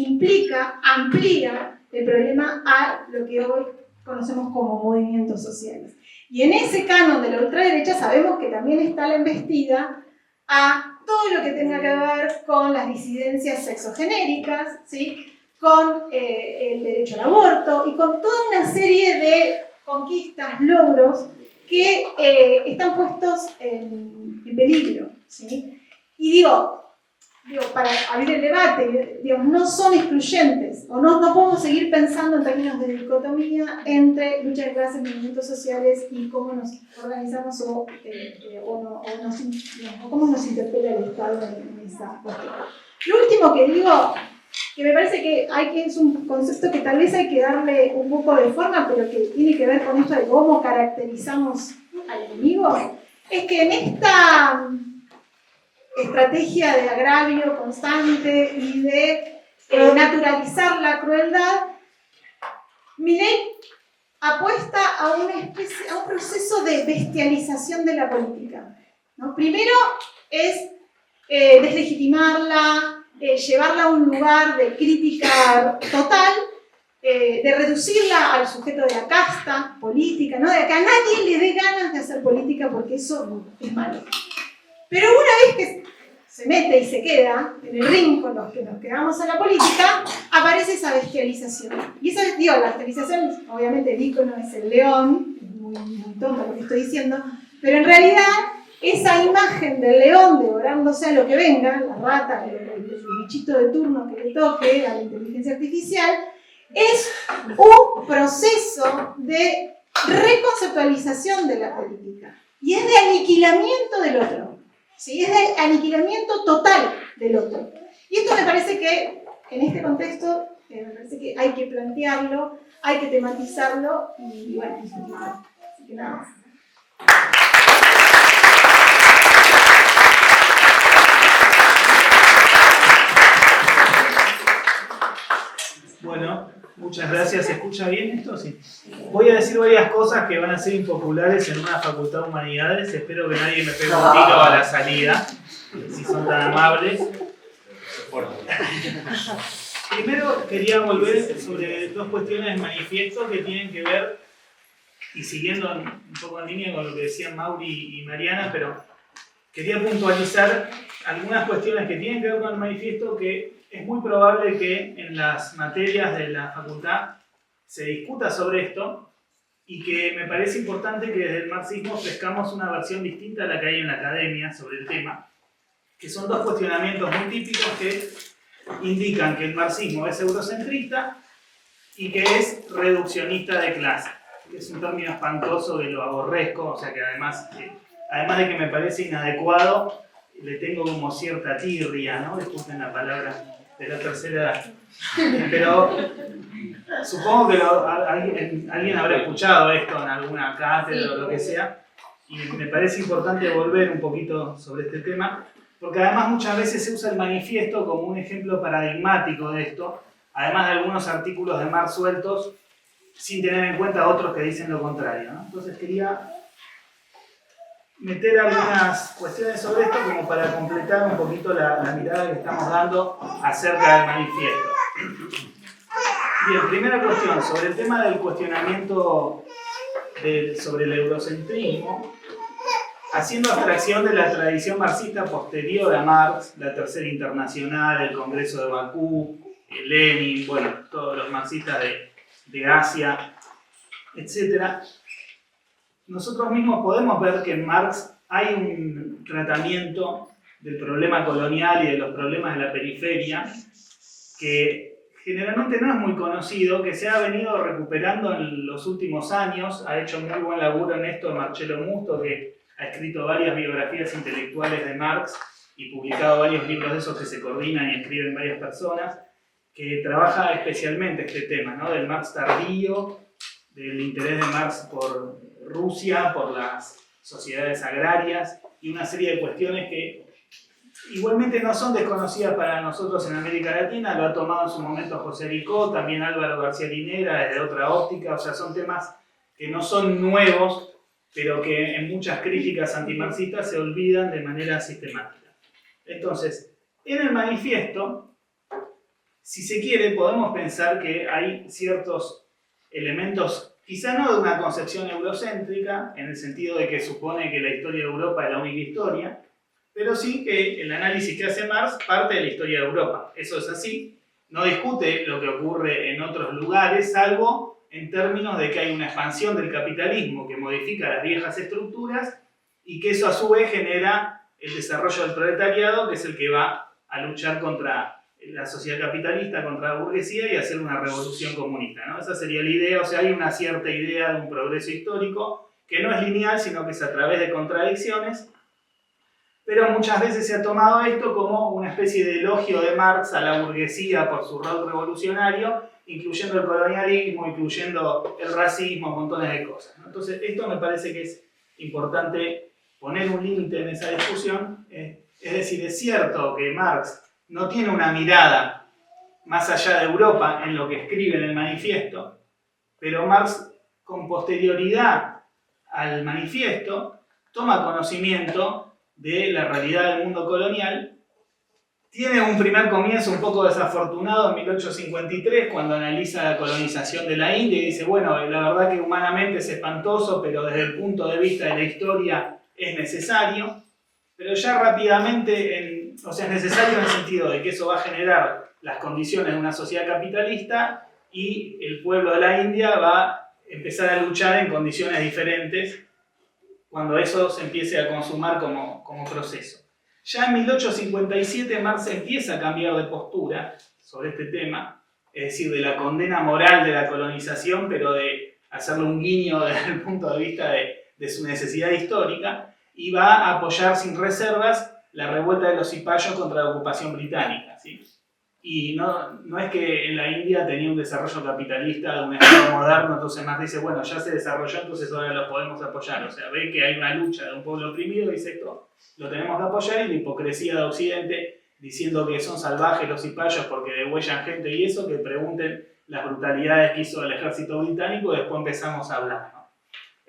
amplía el problema a lo que hoy conocemos como movimientos sociales. Y en ese canon de la ultraderecha sabemos que también está la embestida a todo lo que tenga que ver con las disidencias sexogenéricas, ¿sí? Con el derecho al aborto y con toda una serie de conquistas, logros que están puestos en peligro, ¿sí? Y digo, para abrir el debate, digamos, no son excluyentes, o no podemos seguir pensando en términos de dicotomía entre lucha de clases, movimientos sociales y cómo nos organizamos o cómo nos interpela el Estado en esa cuestión. Lo último que digo, que me parece que es un concepto que tal vez hay que darle un poco de forma, pero que tiene que ver con esto de cómo caracterizamos al enemigo, es que en esta estrategia de agravio constante y de naturalizar la crueldad, Milei apuesta a un proceso de bestialización de la política, ¿no? Primero es deslegitimarla, llevarla a un lugar de crítica total, de reducirla al sujeto de la casta política, ¿no? De que a nadie le dé ganas de hacer política porque eso es malo. Pero una vez que se mete y se queda en el ring con los que nos quedamos en la política, aparece esa bestialización. Y esa, la bestialización, obviamente el ícono es el león, es muy tonto lo que estoy diciendo, pero en realidad esa imagen del león devorándose a lo que venga, la rata, el bichito de turno que le toque a la inteligencia artificial, es un proceso de reconceptualización de la política. Y es de aniquilamiento del otro. ¿Sí? Es de aniquilamiento total del otro. Y esto me parece que, en este contexto, me parece que hay que plantearlo, hay que tematizarlo y, bueno, discutirlo. Así que nada más. Bueno, muchas gracias. ¿Se escucha bien esto? Sí. Voy a decir varias cosas que van a ser impopulares en una facultad de humanidades. Espero que nadie me pegue un tiro a la salida, si son tan amables. Primero quería volver sobre dos cuestiones del manifiesto que tienen que ver, y siguiendo un poco en línea con lo que decían Mauri y Mariana, pero quería puntualizar algunas cuestiones que tienen que ver con el manifiesto, que es muy probable que en las materias de la facultad se discuta sobre esto, y que me parece importante que desde el marxismo ofrezcamos una versión distinta a la que hay en la academia sobre el tema, que son dos cuestionamientos muy típicos que indican que el marxismo es eurocentrista y que es reduccionista de clase, que es un término espantoso que lo aborrezco, o sea que además de que me parece inadecuado, le tengo como cierta tirria, ¿no? Disculpen la palabra de la tercera edad. Pero supongo que alguien habrá escuchado esto en alguna cátedra o lo que sea, y me parece importante volver un poquito sobre este tema, porque además muchas veces se usa el manifiesto como un ejemplo paradigmático de esto, además de algunos artículos de Marx sueltos, sin tener en cuenta otros que dicen lo contrario, ¿no? Entonces quería meter algunas cuestiones sobre esto como para completar un poquito la mirada que estamos dando acerca del manifiesto. Bien, primera cuestión, sobre el tema del cuestionamiento sobre el eurocentrismo, haciendo abstracción de la tradición marxista posterior a Marx, la Tercera Internacional, el Congreso de Bakú, Lenin, bueno, todos los marxistas de Asia, etc. Nosotros mismos podemos ver que en Marx hay un tratamiento del problema colonial y de los problemas de la periferia que generalmente no es muy conocido, que se ha venido recuperando en los últimos años. Ha hecho muy buen laburo en esto Marcello Musto, que ha escrito varias biografías intelectuales de Marx y publicado varios libros de esos que se coordinan y escriben varias personas, que trabaja especialmente este tema, ¿no? Del Marx tardío, del interés de Marx por Rusia, por las sociedades agrarias y una serie de cuestiones que igualmente no son desconocidas para nosotros en América Latina. Lo ha tomado en su momento José Ricó, también Álvaro García Linera desde otra óptica. O sea, son temas que no son nuevos, pero que en muchas críticas antimarxistas se olvidan de manera sistemática. Entonces, en el manifiesto si se quiere, podemos pensar que hay ciertos elementos, quizá no de una concepción eurocéntrica, en el sentido de que supone que la historia de Europa es la única historia, pero sí que el análisis que hace Marx parte de la historia de Europa. Eso es así. No discute lo que ocurre en otros lugares, salvo en términos de que hay una expansión del capitalismo que modifica las viejas estructuras y que eso a su vez genera el desarrollo del proletariado, que es el que va a luchar contra la sociedad capitalista, contra la burguesía y hacer una revolución comunista, ¿no? Esa sería la idea. O sea, hay una cierta idea de un progreso histórico que no es lineal, sino que es a través de contradicciones, pero muchas veces se ha tomado esto como una especie de elogio de Marx a la burguesía por su rol revolucionario, incluyendo el colonialismo, incluyendo el racismo, montones de cosas, ¿no? Entonces, esto me parece que es importante poner un límite en esa discusión. Es decir, es cierto que Marx no tiene una mirada más allá de Europa en lo que escribe en el manifiesto, pero Marx, con posterioridad al manifiesto, toma conocimiento de la realidad del mundo colonial. Tiene un primer comienzo un poco desafortunado en 1853, cuando analiza la colonización de la India y dice, bueno, la verdad que humanamente es espantoso, pero desde el punto de vista de la historia es necesario. Pero ya rápidamente, o sea, es necesario en el sentido de que eso va a generar las condiciones de una sociedad capitalista y el pueblo de la India va a empezar a luchar en condiciones diferentes cuando eso se empiece a consumar como proceso. Ya en 1857 Marx empieza a cambiar de postura sobre este tema, es decir, de la condena moral de la colonización, pero de hacerle un guiño desde el punto de vista de su necesidad histórica, y va a apoyar sin reservas la revuelta de los cipayos contra la ocupación británica, ¿sí? Y no es que en la India tenía un desarrollo capitalista de un Estado moderno, entonces Marx dice, bueno, ya se desarrolló, entonces ahora lo podemos apoyar. O sea, ve que hay una lucha de un pueblo oprimido y dice, esto lo tenemos que apoyar, y la hipocresía de Occidente diciendo que son salvajes los cipayos porque degüellan gente y eso, que pregunten las brutalidades que hizo el ejército británico y después empezamos a hablar, ¿no?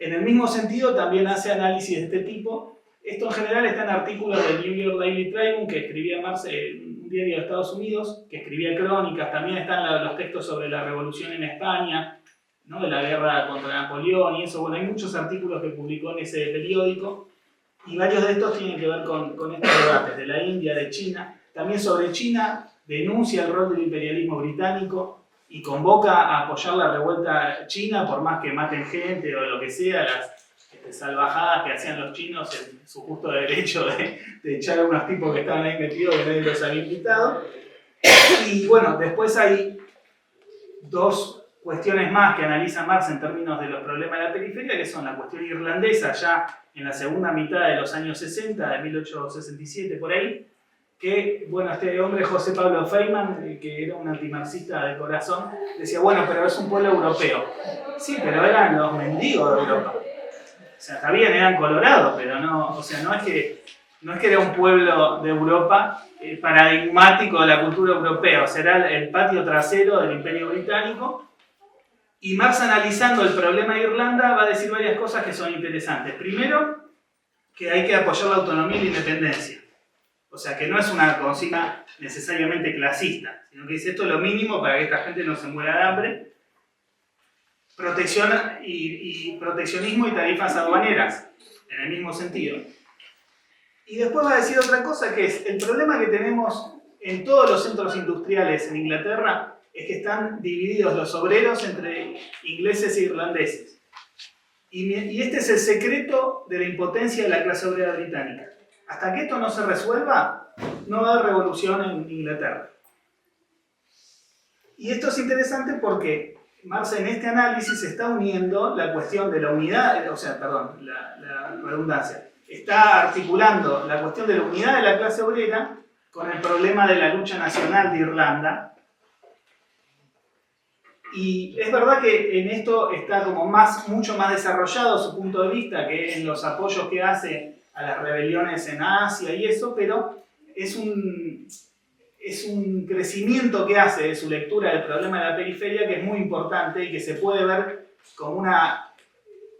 En el mismo sentido también hace análisis de este tipo. Esto en general está en artículos del New York Daily Tribune que escribía Marx, un diario de Estados Unidos, que escribía crónicas. También están los textos sobre la revolución en España, ¿no? De la guerra contra Napoleón y eso. Bueno, hay muchos artículos que publicó en ese periódico y varios de estos tienen que ver con estos debates de la India, de China. También sobre China denuncia el rol del imperialismo británico y convoca a apoyar la revuelta china, por más que maten gente o lo que sea, las salvajadas que hacían los chinos en su justo derecho de echar a unos tipos que estaban ahí metidos que nadie los había invitado. Y bueno, después hay dos cuestiones más que analiza Marx en términos de los problemas de la periferia, que son la cuestión irlandesa, ya en la segunda mitad de los años 60, de 1867 por ahí, que, bueno, este hombre, José Pablo Feynman, que era un antimarxista de corazón, decía, bueno, pero es un pueblo europeo. Sí, pero eran los mendigos de Europa. O sea, está bien, eran colorados, pero no, o sea, no es que era un pueblo de Europa paradigmático de la cultura europea, o sea, era el patio trasero del Imperio Británico. Y Marx, analizando el problema de Irlanda, va a decir varias cosas que son interesantes. Primero, que hay que apoyar la autonomía y la independencia. O sea, que no es una consigna necesariamente clasista, sino que dice esto es lo mínimo para que esta gente no se muera de hambre. Proteccionismo y tarifas aduaneras, en el mismo sentido. Y después va a decir otra cosa, que es el problema que tenemos en todos los centros industriales en Inglaterra, es que están divididos los obreros entre ingleses e irlandeses. Y este es el secreto de la impotencia de la clase obrera británica. Hasta que esto no se resuelva, no va a haber revolución en Inglaterra. Y esto es interesante porque Marx en este análisis está uniendo la cuestión de la unidad, la redundancia, está articulando la cuestión de la unidad de la clase obrera con el problema de la lucha nacional de Irlanda. Y es verdad que en esto está como mucho más desarrollado su punto de vista que en los apoyos que hace a las rebeliones en Asia y eso, pero es un crecimiento que hace de su lectura del problema de la periferia que es muy importante y que se puede ver como una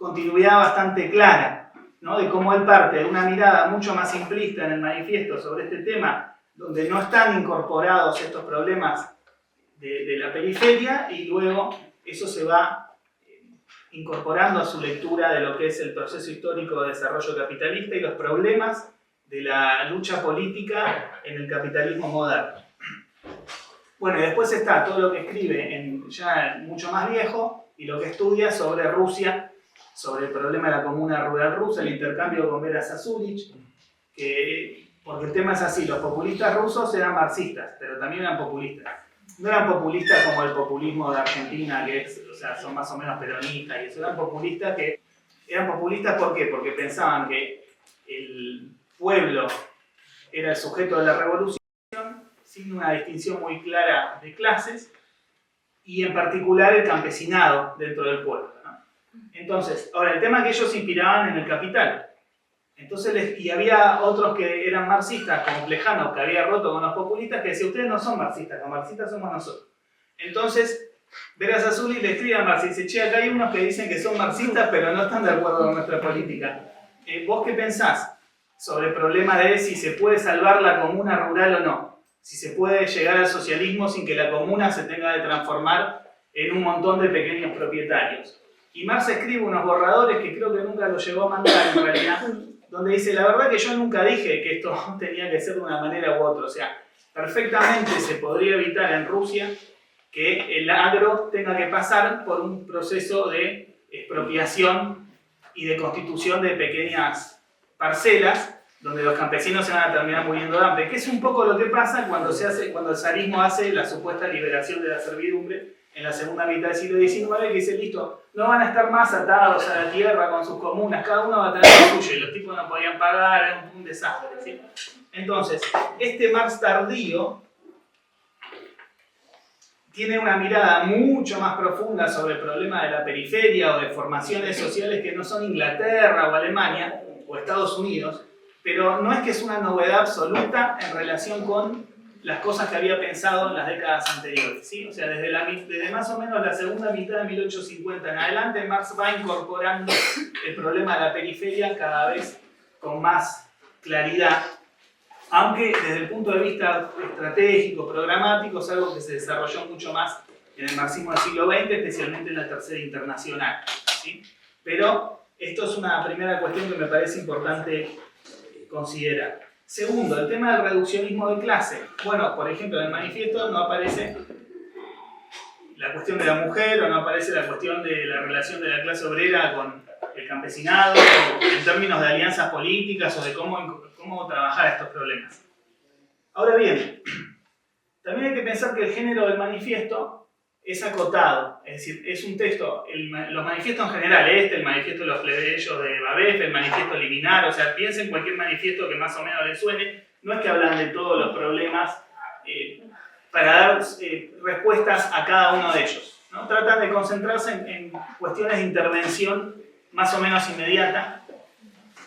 continuidad bastante clara, ¿no? De cómo él parte de una mirada mucho más simplista en el manifiesto sobre este tema, donde no están incorporados estos problemas de la periferia, y luego eso se va incorporando a su lectura de lo que es el proceso histórico de desarrollo capitalista y los problemas de la lucha política en el capitalismo moderno. Bueno, y después está todo lo que escribe ya mucho más viejo y lo que estudia sobre Rusia, sobre el problema de la comuna rural rusa, el intercambio con Vera Zasulich, porque el tema es así, los populistas rusos eran marxistas, pero también eran populistas. No eran populistas como el populismo de Argentina, que son más o menos peronistas, y eso. Eran populistas ¿por qué? Porque pensaban que el pueblo era el sujeto de la revolución, sin una distinción muy clara de clases, y en particular el campesinado dentro del pueblo, ¿no? Entonces, ahora el tema es que ellos se inspiraban en el capital. Entonces, y había otros que eran marxistas, como Plejano, que había roto con los populistas, que decían, ustedes no son marxistas, los marxistas somos nosotros. Entonces, Vera Zasulich le escribe a Marx y dice, che, acá hay unos que dicen que son marxistas, pero no están de acuerdo con nuestra política. ¿Vos qué pensás sobre el problema de si se puede salvar la comuna rural o no? Si se puede llegar al socialismo sin que la comuna se tenga que transformar en un montón de pequeños propietarios. Y Marx escribe unos borradores que creo que nunca los llegó a mandar en realidad, donde dice, la verdad que yo nunca dije que esto tenía que ser de una manera u otra. O sea, perfectamente se podría evitar en Rusia que el agro tenga que pasar por un proceso de expropiación y de constitución de pequeñas parcelas, donde los campesinos se van a terminar muriendo de hambre, que es un poco lo que pasa cuando el zarismo hace la supuesta liberación de la servidumbre en la segunda mitad del siglo XIX, que dice, listo, no van a estar más atados a la tierra con sus comunas, cada uno va a tener lo suyo, y los tipos no podían pagar, era un desastre, ¿sí? Entonces, este Marx tardío tiene una mirada mucho más profunda sobre el problema de la periferia o de formaciones sociales que no son Inglaterra o Alemania o Estados Unidos, pero no es que es una novedad absoluta en relación con las cosas que había pensado en las décadas anteriores, ¿sí? O sea, desde más o menos la segunda mitad de 1850 en adelante, Marx va incorporando el problema de la periferia cada vez con más claridad, aunque desde el punto de vista estratégico, programático, es algo que se desarrolló mucho más en el marxismo del siglo XX, especialmente en la Tercera Internacional, ¿sí? Pero esto es una primera cuestión que me parece importante considerar. Segundo, el tema del reduccionismo de clase. Bueno, por ejemplo, en el manifiesto no aparece la cuestión de la mujer o no aparece la cuestión de la relación de la clase obrera con el campesinado, en términos de alianzas políticas o de cómo trabajar estos problemas. Ahora bien, también hay que pensar que el género del manifiesto es acotado, es decir, es un texto, los manifiestos en general, el manifiesto de los plebeyos de Babef, el manifiesto liminar, o sea, piensen en cualquier manifiesto que más o menos les suene, no es que hablan de todos los problemas para dar respuestas a cada uno de ellos, ¿no? Tratan de concentrarse en cuestiones de intervención más o menos inmediata,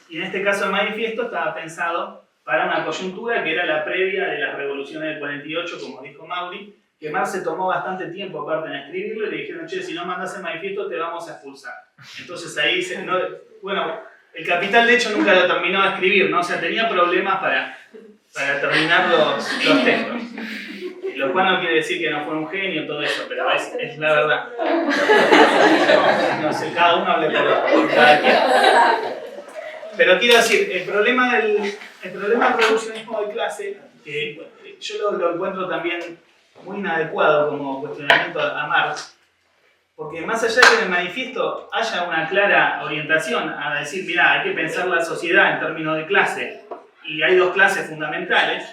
y en este caso el manifiesto estaba pensado para una coyuntura que era la previa de las revoluciones del 48, como dijo Mauri, que Marx se tomó bastante tiempo aparte en escribirlo y le dijeron, che, si no mandas el manifiesto te vamos a expulsar. Entonces ahí dice, no, bueno, el Capital de hecho nunca lo terminó de escribir, ¿no? O sea, tenía problemas para terminar los textos. Lo cual no quiere decir que no fue un genio, todo eso, pero es la verdad. No sé, cada uno hable por cada quien. Pero quiero decir, el problema del reduccionismo de clase, que yo lo encuentro también muy inadecuado como cuestionamiento a Marx, porque más allá de que en el manifiesto haya una clara orientación a decir, mira, hay que pensar la sociedad en términos de clase, y hay dos clases fundamentales,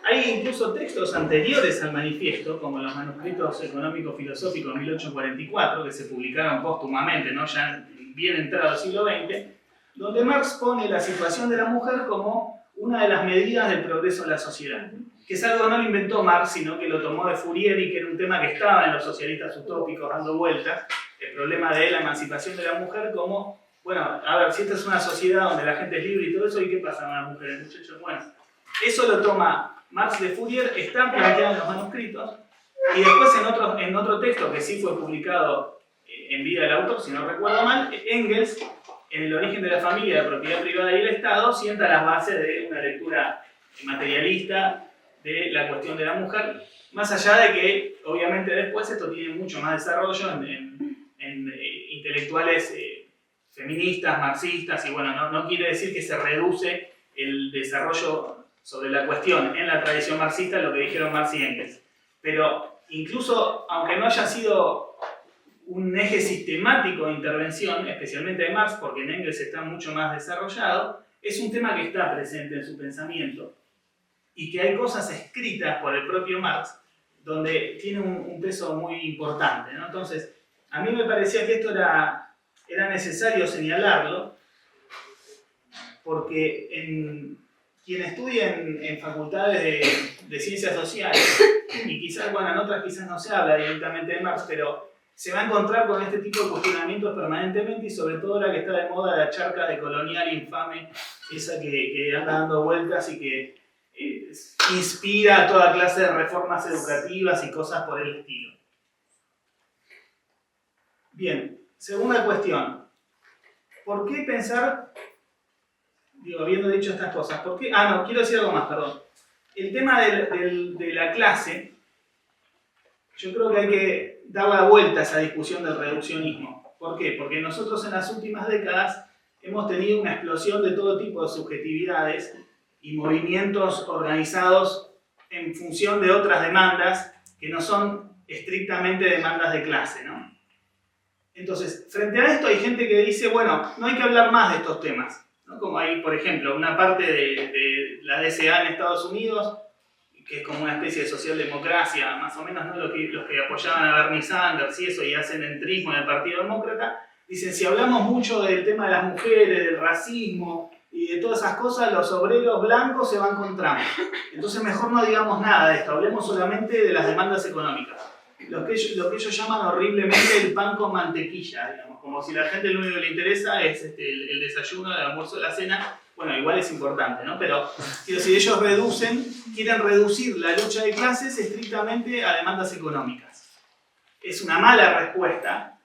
hay incluso textos anteriores al manifiesto, como los manuscritos económicos filosóficos de 1844, que se publicaron póstumamente, ¿no? Ya bien entrado el siglo XX, donde Marx pone la situación de la mujer como una de las medidas del progreso de la sociedad. Que es algo que no lo inventó Marx, sino que lo tomó de Fourier y que era un tema que estaba en los socialistas utópicos dando vueltas, el problema de la emancipación de la mujer como, bueno, a ver, si esta es una sociedad donde la gente es libre y todo eso, ¿y qué pasa con las mujeres, muchachos? Bueno, eso lo toma Marx de Fourier, está planteado en los manuscritos, y después en otro texto que sí fue publicado en vida del autor, si no recuerdo mal, Engels, en El origen de la familia, la propiedad privada y el Estado, sienta las bases de una lectura materialista de la cuestión de la mujer, más allá de que obviamente después esto tiene mucho más desarrollo en intelectuales feministas, marxistas, y bueno, no quiere decir que se reduce el desarrollo sobre la cuestión en la tradición marxista, lo que dijeron Marx y Engels. Pero incluso, aunque no haya sido un eje sistemático de intervención, especialmente de Marx, porque en Engels está mucho más desarrollado, es un tema que está presente en su pensamiento y que hay cosas escritas por el propio Marx donde tiene un peso muy importante, ¿no? Entonces, a mí me parecía que esto era necesario señalarlo, porque quien estudia en facultades de ciencias sociales, y quizás, bueno, en otras quizás no se habla directamente de Marx, pero se va a encontrar con este tipo de cuestionamientos permanentemente, y sobre todo ahora que está de moda la charca de colonial infame, esa que anda dando vueltas y que inspira a toda clase de reformas educativas y cosas por el estilo. Bien, segunda cuestión. ¿Por qué pensar, habiendo dicho estas cosas, por qué? No, quiero decir algo más, perdón. El tema de la clase, yo creo que hay que dar la vuelta a esa discusión del reduccionismo. ¿Por qué? Porque nosotros en las últimas décadas hemos tenido una explosión de todo tipo de subjetividades y movimientos organizados en función de otras demandas que no son estrictamente demandas de clase, ¿no? Entonces, frente a esto hay gente que dice, bueno, no hay que hablar más de estos temas, ¿no? Como hay, por ejemplo, una parte de la DSA en Estados Unidos, que es como una especie de socialdemocracia, más o menos, ¿no? Los que apoyaban a Bernie Sanders y eso, y hacen entrismo en el Partido Demócrata, dicen, si hablamos mucho del tema de las mujeres, del racismo y de todas esas cosas, los obreros blancos se van con Trump. Entonces mejor no digamos nada de esto, hablemos solamente de las demandas económicas. Lo que ellos llaman horriblemente el pan con mantequilla, digamos, como si a la gente lo único que le interesa es el desayuno, el almuerzo, la cena. Bueno, igual es importante, ¿no? Pero si ellos quieren reducir la lucha de clases estrictamente a demandas económicas. Es una mala respuesta,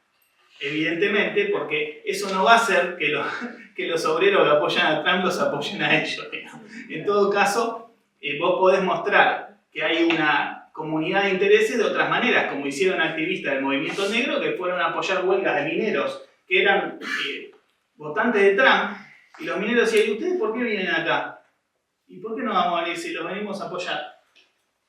evidentemente, porque eso no va a hacer que los obreros que apoyan a Trump los apoyen a ellos, digamos. En todo caso, vos podés mostrar que hay una comunidad de intereses de otras maneras, como hicieron activistas del movimiento negro que fueron a apoyar huelgas de mineros que eran votantes de Trump, y los mineros decían, ¿y ustedes por qué vienen acá? ¿Y por qué no vamos a venir si los venimos a apoyar?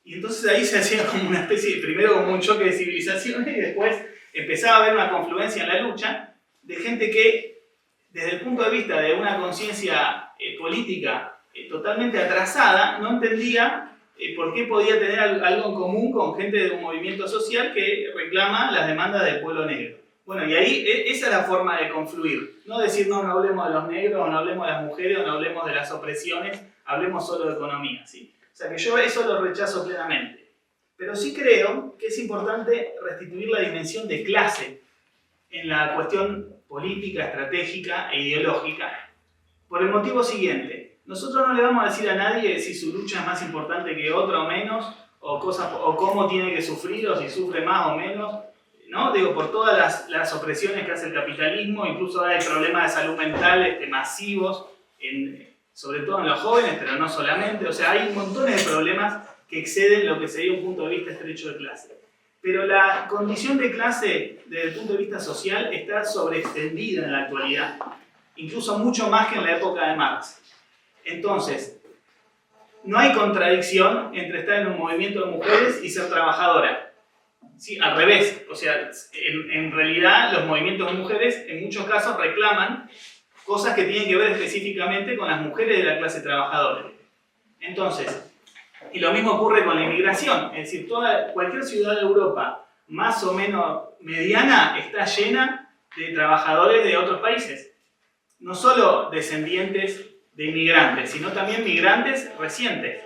Y entonces ahí se hacía como una especie, primero como un choque de civilizaciones, y después empezaba a haber una confluencia en la lucha de gente que, desde el punto de vista de una conciencia política totalmente atrasada, no entendía por qué podía tener algo en común con gente de un movimiento social que reclama las demandas del pueblo negro. Bueno, y ahí esa es la forma de confluir. No decir, no hablemos de los negros, no hablemos de las mujeres, no hablemos de las opresiones, hablemos solo de economía, ¿sí? O sea que yo eso lo rechazo plenamente. Pero sí creo que es importante restituir la dimensión de clase en la cuestión política, estratégica e ideológica, por el motivo siguiente. Nosotros no le vamos a decir a nadie si su lucha es más importante que otra o menos, o cómo tiene que sufrir, o si sufre más o menos, ¿no? Digo, por todas las opresiones que hace el capitalismo, incluso hay problemas de salud mental masivos, sobre todo en los jóvenes, pero no solamente. O sea, hay montones de problemas que exceden lo que sería un punto de vista estrecho de clase. Pero la condición de clase, desde el punto de vista social, está sobreextendida en la actualidad, incluso mucho más que en la época de Marx. Entonces, no hay contradicción entre estar en un movimiento de mujeres y ser trabajadora. Sí, al revés. O sea, en realidad los movimientos de mujeres en muchos casos reclaman cosas que tienen que ver específicamente con las mujeres de la clase trabajadora. Entonces, y lo mismo ocurre con la inmigración. Es decir, cualquier ciudad de Europa más o menos mediana está llena de trabajadores de otros países. No solo descendientes de inmigrantes, sino también migrantes recientes.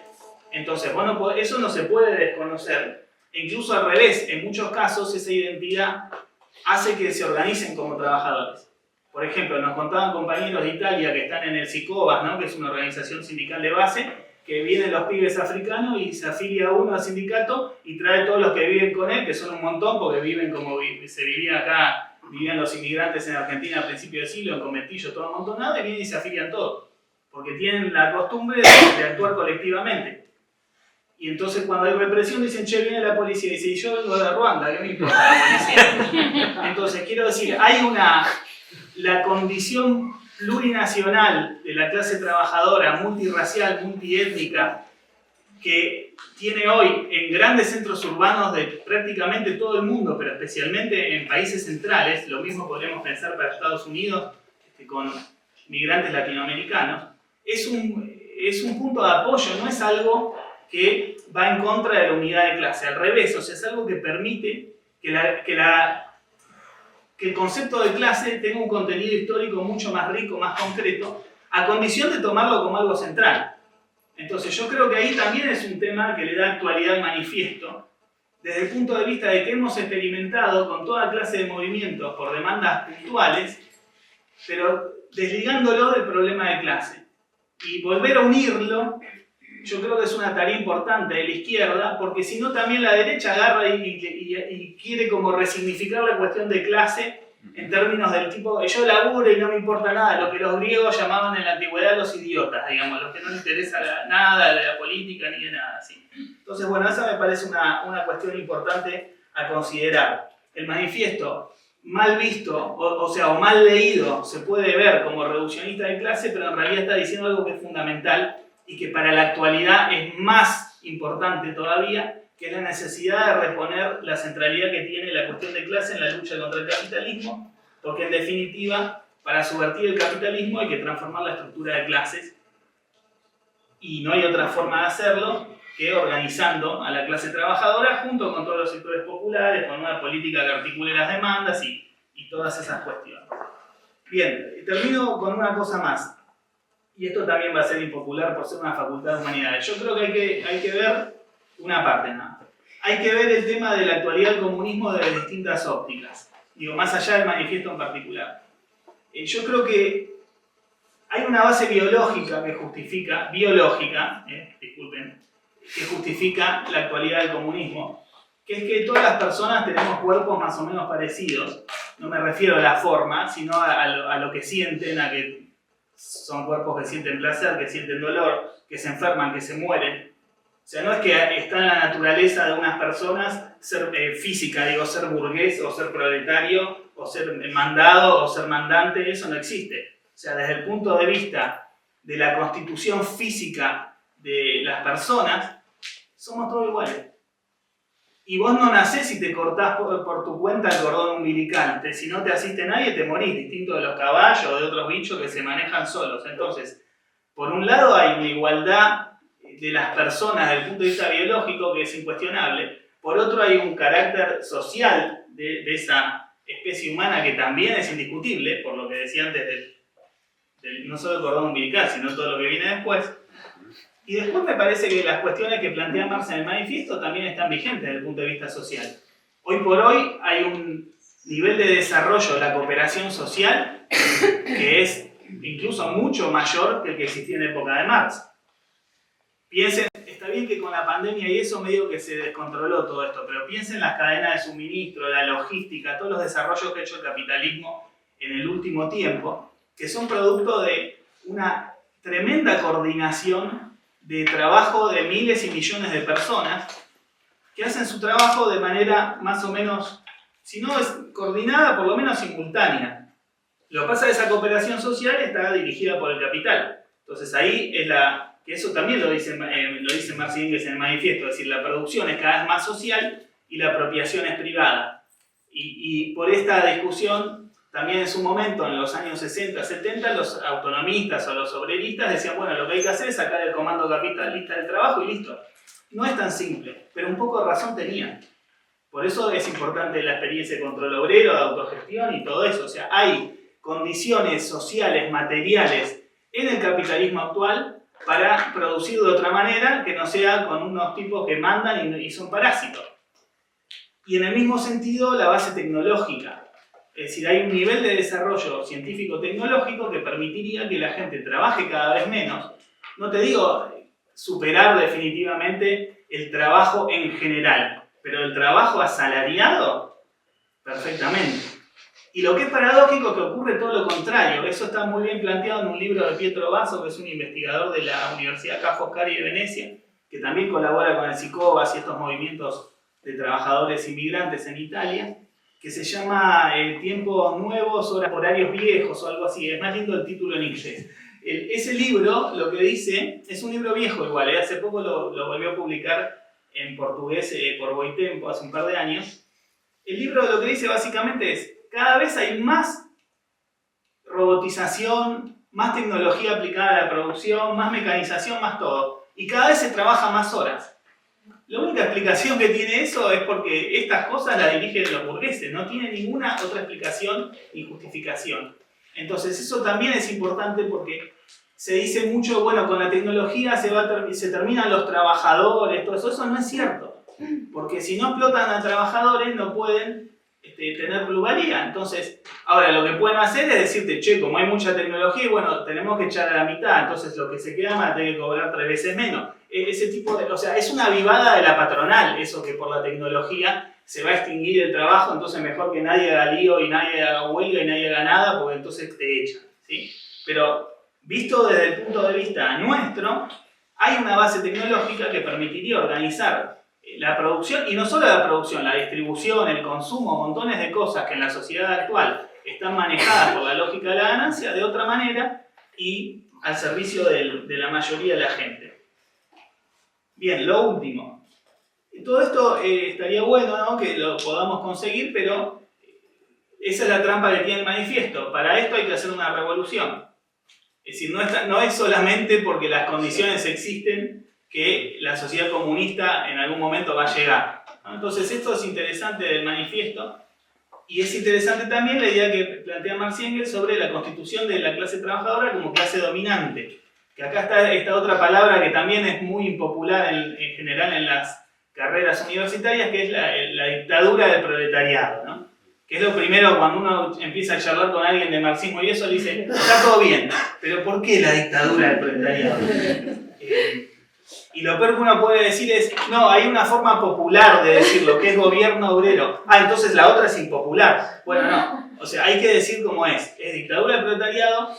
Entonces, bueno, eso no se puede desconocer. E incluso al revés, en muchos casos esa identidad hace que se organicen como trabajadores. Por ejemplo, nos contaban compañeros de Italia que están en el SICOBAS, ¿no? Que es una organización sindical de base, que vienen los pibes africanos y se afilia uno al sindicato y trae todos los que viven con él, que son un montón porque viven como se vivía acá, vivían los inmigrantes en Argentina a principios de siglo, en Cometillo, todo amontonado, y vienen y se afilian todos, porque tienen la costumbre de actuar colectivamente. Y entonces cuando hay represión dicen, che, viene la policía. Y dice, yo vengo de Ruanda, ¿qué me importa la policía? Entonces, quiero decir, hay la condición plurinacional de la clase trabajadora, multirracial, multiétnica, que tiene hoy en grandes centros urbanos de prácticamente todo el mundo, pero especialmente en países centrales, lo mismo podríamos pensar para Estados Unidos con migrantes latinoamericanos, es un punto de apoyo, no es algo que va en contra de la unidad de clase, al revés, o sea, es algo que permite que el concepto de clase tenga un contenido histórico mucho más rico, más concreto, a condición de tomarlo como algo central. Entonces yo creo que ahí también es un tema que le da actualidad al manifiesto, desde el punto de vista de que hemos experimentado con toda clase de movimientos por demandas puntuales, pero desligándolo del problema de clase. Y volver a unirlo, yo creo que es una tarea importante de la izquierda, porque si no también la derecha agarra y quiere como resignificar la cuestión de clase en términos del tipo, yo laburo y no me importa nada, lo que los griegos llamaban en la antigüedad los idiotas, digamos, los que no les interesa nada de la política ni de nada así. Entonces, bueno, esa me parece una cuestión importante a considerar. El manifiesto, mal visto, o mal leído, se puede ver como reduccionista de clase, pero en realidad está diciendo algo que es fundamental y que para la actualidad es más importante todavía, que es la necesidad de reponer la centralidad que tiene la cuestión de clase en la lucha contra el capitalismo, porque en definitiva, para subvertir el capitalismo hay que transformar la estructura de clases y no hay otra forma de hacerlo que organizando a la clase trabajadora junto con todos los sectores populares, con una política que articule las demandas y todas esas cuestiones. Bien, termino con una cosa más, y esto también va a ser impopular por ser una facultad de humanidades. Yo creo que hay que ver una parte nada. Hay que ver el tema de la actualidad del comunismo desde distintas ópticas. Digo, más allá del manifiesto en particular. Yo creo que hay una base biológica que justifica, que justifica la actualidad del comunismo, que es que todas las personas tenemos cuerpos más o menos parecidos. No me refiero a la forma, sino a lo que sienten, a que son cuerpos que sienten placer, que sienten dolor, que se enferman, que se mueren. O sea, no es que está en la naturaleza de unas personas ser física, digo, ser burgués o ser proletario o ser mandado o ser mandante, eso no existe. O sea, desde el punto de vista de la constitución física de las personas, somos todos iguales. Y vos no nacés y te cortás por tu cuenta el cordón umbilical. Si no te asiste nadie, te morís, distinto de los caballos o de otros bichos que se manejan solos. Entonces, por un lado hay una igualdad de las personas desde el punto de vista biológico que es incuestionable. Por otro hay un carácter social de esa especie humana que también es indiscutible, por lo que decía antes no solo el cordón umbilical, sino todo lo que viene después. Y después me parece que las cuestiones que plantea Marx en el manifiesto también están vigentes desde el punto de vista social. Hoy por hoy hay un nivel de desarrollo de la cooperación social que es incluso mucho mayor que el que existía en época de Marx. Piensen, está bien que con la pandemia y eso medio que se descontroló todo esto, pero piensen en las cadenas de suministro, la logística, todos los desarrollos que ha hecho el capitalismo en el último tiempo, que son producto de una tremenda coordinación de trabajo de miles y millones de personas que hacen su trabajo de manera más o menos, si no es coordinada, por lo menos simultánea. Lo que pasa es que esa cooperación social está dirigida por el capital. Entonces ahí es que eso también lo dice Marx y Engels en el manifiesto, es decir, la producción es cada vez más social y la apropiación es privada. Y por esta discusión, también en su momento, en los años 60, 70, los autonomistas o los obreristas decían, bueno, lo que hay que hacer es sacar el comando capitalista del trabajo y listo. No es tan simple, pero un poco de razón tenían. Por eso es importante la experiencia de control obrero, de autogestión y todo eso. O sea, hay condiciones sociales, materiales en el capitalismo actual para producir de otra manera que no sea con unos tipos que mandan y son parásitos. Y en el mismo sentido, la base tecnológica. Es decir, hay un nivel de desarrollo científico-tecnológico que permitiría que la gente trabaje cada vez menos. No te digo superar definitivamente el trabajo en general, pero el trabajo asalariado, perfectamente. Y lo que es paradójico es que ocurre todo lo contrario. Eso está muy bien planteado en un libro de Pietro Basso, que es un investigador de la Universidad Ca' Foscari de Venecia, que también colabora con el SICOVAS y estos movimientos de trabajadores inmigrantes en Italia, que se llama Tiempos Nuevos, Horarios Viejos o algo así. Es más lindo el título en inglés. Ese libro, lo que dice, es un libro viejo igual, hace poco lo volvió a publicar en portugués por Boitempo, hace un par de años. El libro lo que dice básicamente es, cada vez hay más robotización, más tecnología aplicada a la producción, más mecanización, más todo. Y cada vez se trabaja más horas. La única explicación que tiene eso es porque estas cosas las dirigen los burgueses, no tiene ninguna otra explicación ni justificación. Entonces eso también es importante porque se dice mucho, bueno, con la tecnología se terminan los trabajadores, todo eso. Eso no es cierto, porque si no explotan a trabajadores no pueden tener plusvalía. Entonces, ahora lo que pueden hacer es decirte, che, como hay mucha tecnología, bueno, tenemos que echar a la mitad, entonces lo que se queda van a tener que cobrar 3 veces menos. Ese tipo de, o sea, es una avivada de la patronal, eso que por la tecnología se va a extinguir el trabajo, entonces mejor que nadie haga lío y nadie haga huelga y nadie haga nada, porque entonces te echan, ¿sí? Pero visto desde el punto de vista nuestro, hay una base tecnológica que permitiría organizar la producción, y no solo la producción, la distribución, el consumo, montones de cosas que en la sociedad actual están manejadas por la lógica de la ganancia de otra manera y al servicio de la mayoría de la gente. Bien, lo último. Todo esto estaría bueno, ¿no?, que lo podamos conseguir, pero esa es la trampa que tiene el manifiesto. Para esto hay que hacer una revolución. Es decir, no es solamente porque las condiciones existen que la sociedad comunista en algún momento va a llegar, ¿no? Entonces esto es interesante del manifiesto, y es interesante también la idea que plantea Marx y Engels sobre la constitución de la clase trabajadora como clase dominante, que acá está esta otra palabra que también es muy impopular en general en las carreras universitarias, que es la dictadura del proletariado, ¿no? Que es lo primero cuando uno empieza a charlar con alguien de marxismo y eso, le dice, está todo bien, pero ¿por qué la dictadura del proletariado? Y lo peor que uno puede decir es, no, hay una forma popular de decirlo, que es gobierno obrero. Ah, entonces la otra es impopular. Bueno, no. O sea, hay que decir cómo es dictadura del proletariado.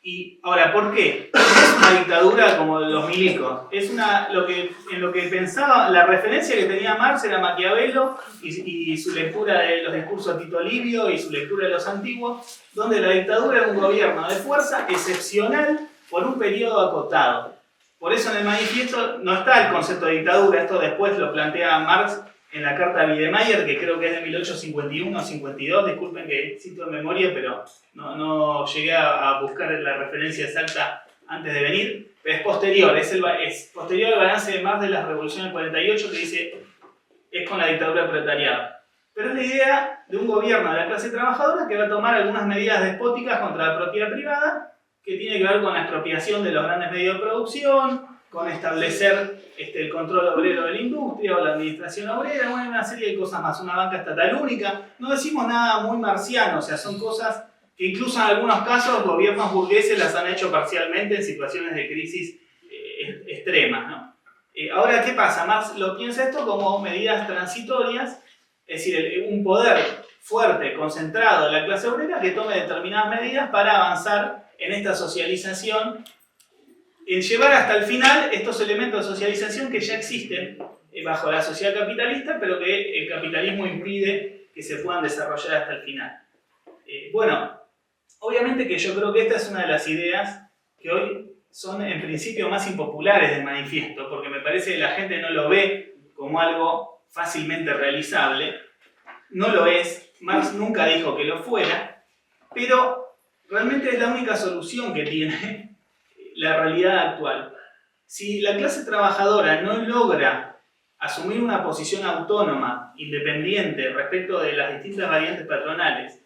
Y ahora, ¿por qué? No es una dictadura como los milicos. Es en lo que pensaba, la referencia que tenía Marx era Maquiavelo y su lectura de los discursos de Tito Livio y su lectura de los antiguos, donde la dictadura era un gobierno de fuerza excepcional por un periodo acotado. Por eso en el manifiesto no está el concepto de dictadura, esto después lo plantea Marx en la carta a Wiedemeyer, que creo que es de 1851 o 52, disculpen que cito de memoria, pero no llegué a buscar la referencia exacta antes de venir, pero es posterior, es posterior al balance de Marx de la Revolución del 48, que dice, es con la dictadura del proletariado. Pero es la idea de un gobierno de la clase trabajadora que va a tomar algunas medidas despóticas contra la propiedad privada, que tiene que ver con la expropiación de los grandes medios de producción, con establecer el control obrero de la industria o la administración obrera, bueno, una serie de cosas más, una banca estatal única. No decimos nada muy marxiano, o sea, son cosas que incluso en algunos casos gobiernos burgueses las han hecho parcialmente en situaciones de crisis extremas, ¿no? Ahora, ¿qué pasa? Marx lo piensa esto como medidas transitorias, es decir, un poder fuerte, concentrado de la clase obrera que tome determinadas medidas para avanzar en esta socialización, en llevar hasta el final estos elementos de socialización que ya existen bajo la sociedad capitalista, pero que el capitalismo impide que se puedan desarrollar hasta el final. Bueno, obviamente que yo creo que esta es una de las ideas que hoy son en principio más impopulares del manifiesto, porque me parece que la gente no lo ve como algo fácilmente realizable. No lo es, Marx nunca dijo que lo fuera, pero realmente es la única solución que tiene la realidad actual. Si la clase trabajadora no logra asumir una posición autónoma, independiente, respecto de las distintas variantes patronales,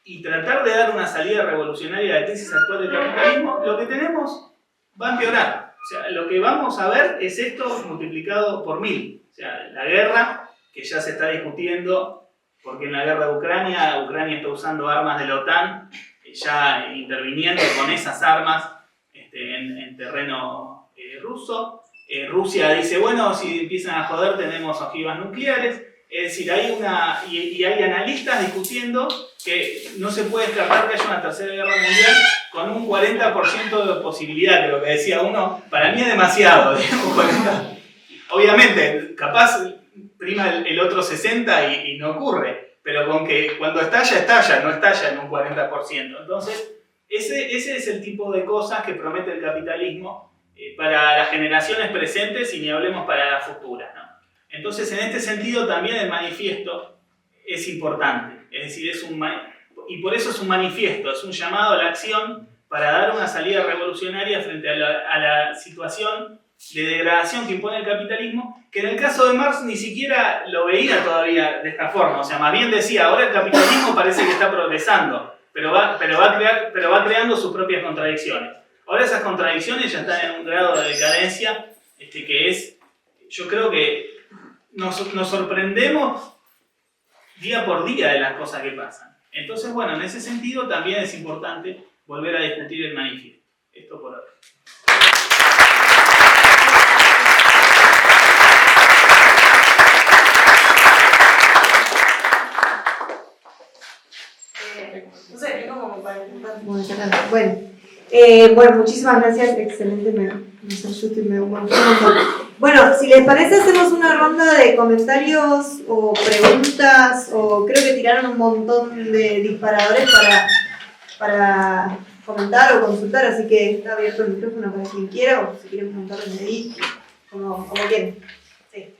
y tratar de dar una salida revolucionaria a la crisis actual del capitalismo, lo que tenemos va a empeorar. O sea, lo que vamos a ver es esto multiplicado por 1000. O sea, la guerra, que ya se está discutiendo, porque en la guerra de Ucrania está usando armas de la OTAN, ya interviniendo con esas armas en terreno ruso. Rusia dice, bueno, si empiezan a joder tenemos ojivas nucleares. Es decir, hay analistas discutiendo que no se puede descartar que haya una tercera guerra mundial con un 40% de posibilidad, que lo que decía uno, para mí es demasiado, digamos, 40. Obviamente, capaz prima el otro 60 y no ocurre, pero con que cuando estalla, no estalla en un 40%. Entonces, ese es el tipo de cosas que promete el capitalismo para las generaciones presentes y ni hablemos para las futuras, ¿no? Entonces, en este sentido, también el manifiesto es importante. Es decir, y por eso es un manifiesto, es un llamado a la acción para dar una salida revolucionaria frente a la situación de degradación que impone el capitalismo, que en el caso de Marx ni siquiera lo veía todavía de esta forma. O sea, más bien decía, ahora el capitalismo parece que está progresando, pero va creando sus propias contradicciones. Ahora esas contradicciones ya están en un grado de decadencia que es, yo creo que nos sorprendemos día por día de las cosas que pasan. Entonces, bueno, en ese sentido también es importante volver a discutir el manifiesto. Esto por ahora. No sé, tengo como para intentar monitorear. Bueno, muchísimas gracias, excelente, me ayuda y me gustó un montón. Bueno, si les parece hacemos una ronda de comentarios o preguntas, o creo que tiraron un montón de disparadores para comentar o consultar, así que está abierto el micrófono para quien quiera, o si quieren preguntar desde ahí, como quieren. Sí.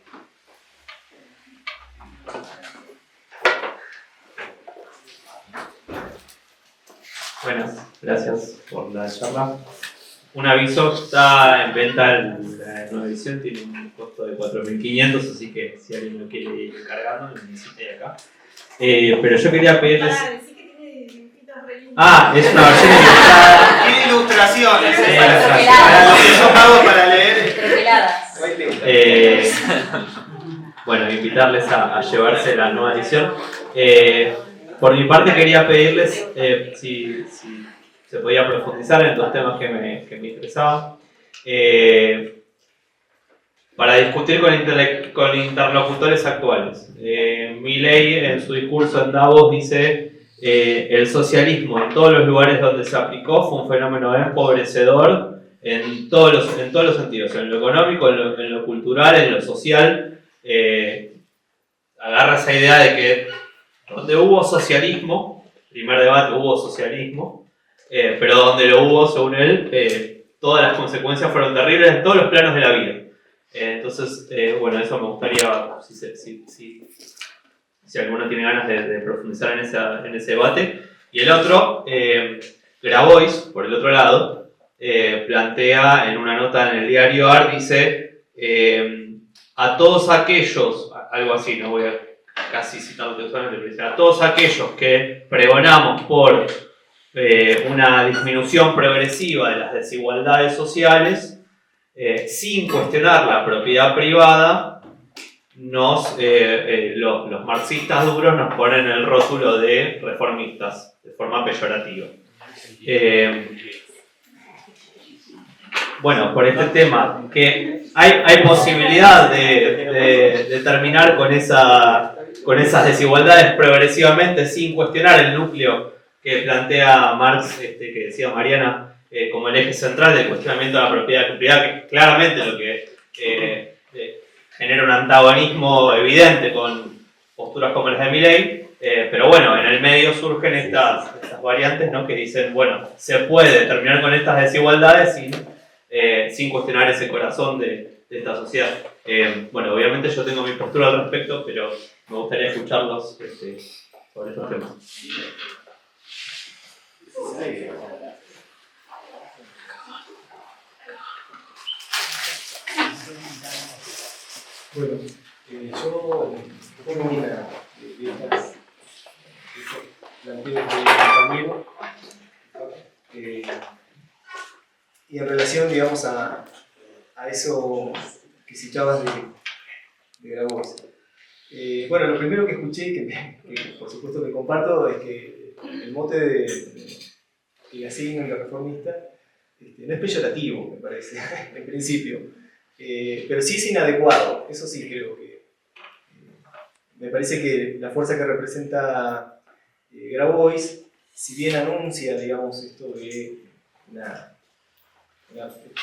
Buenas, gracias por la charla. Un aviso, está en venta la nueva edición, tiene un costo de 4.500, así que si alguien lo quiere ir cargando, lo necesita de acá. Pero yo quería pedirles... Decir que tiene dibujitos re lindos. Ah, es una versión ilustrar. Tiene ilustraciones, Para los que son pagos para leer. Bueno, invitarles a llevarse la nueva edición. Por mi parte quería pedirles si se podía profundizar en dos temas que me interesaban. Para discutir con interlocutores actuales. Milei en su discurso en Davos dice el socialismo en todos los lugares donde se aplicó fue un fenómeno empobrecedor en todos los sentidos, en lo económico, en lo cultural, en lo social. Agarra esa idea de que donde hubo socialismo, primer debate hubo socialismo, pero donde lo hubo, según él, todas las consecuencias fueron terribles en todos los planos de la vida. Entonces, bueno, eso me gustaría, si alguno tiene ganas de profundizar en ese debate. Y el otro, Grabois, por el otro lado, plantea en una nota en el diario AR, dice, a todos aquellos, algo así, no voy a casi citarlo textualmente, pero dice, a todos aquellos que pregonamos por una disminución progresiva de las desigualdades sociales, sin cuestionar la propiedad privada, los marxistas duros nos ponen el rótulo de reformistas de forma peyorativa. Bueno, por este tema, que hay posibilidad de terminar con esas desigualdades progresivamente sin cuestionar el núcleo que plantea Marx, que decía Mariana, como el eje central del cuestionamiento de la propiedad privada, que claramente lo que genera un antagonismo evidente con posturas como las de Milei, pero bueno, en el medio surgen estas variantes, ¿no? Que dicen, bueno, se puede terminar con estas desigualdades sin cuestionar ese corazón de esta sociedad. Bueno, obviamente yo tengo mi postura al respecto, pero me gustaría escucharlos sobre estos temas. Bueno, yo pongo una de estas planteos de compañero y en relación, digamos, a eso que citabas de Grabois. Bueno, lo primero que escuché, que por supuesto que comparto, es que el mote que le asignan de reformista no es peyorativo, me parece, en principio. Pero sí es inadecuado, eso sí creo que me parece que la fuerza que representa Grabois, si bien anuncia, digamos, esto de una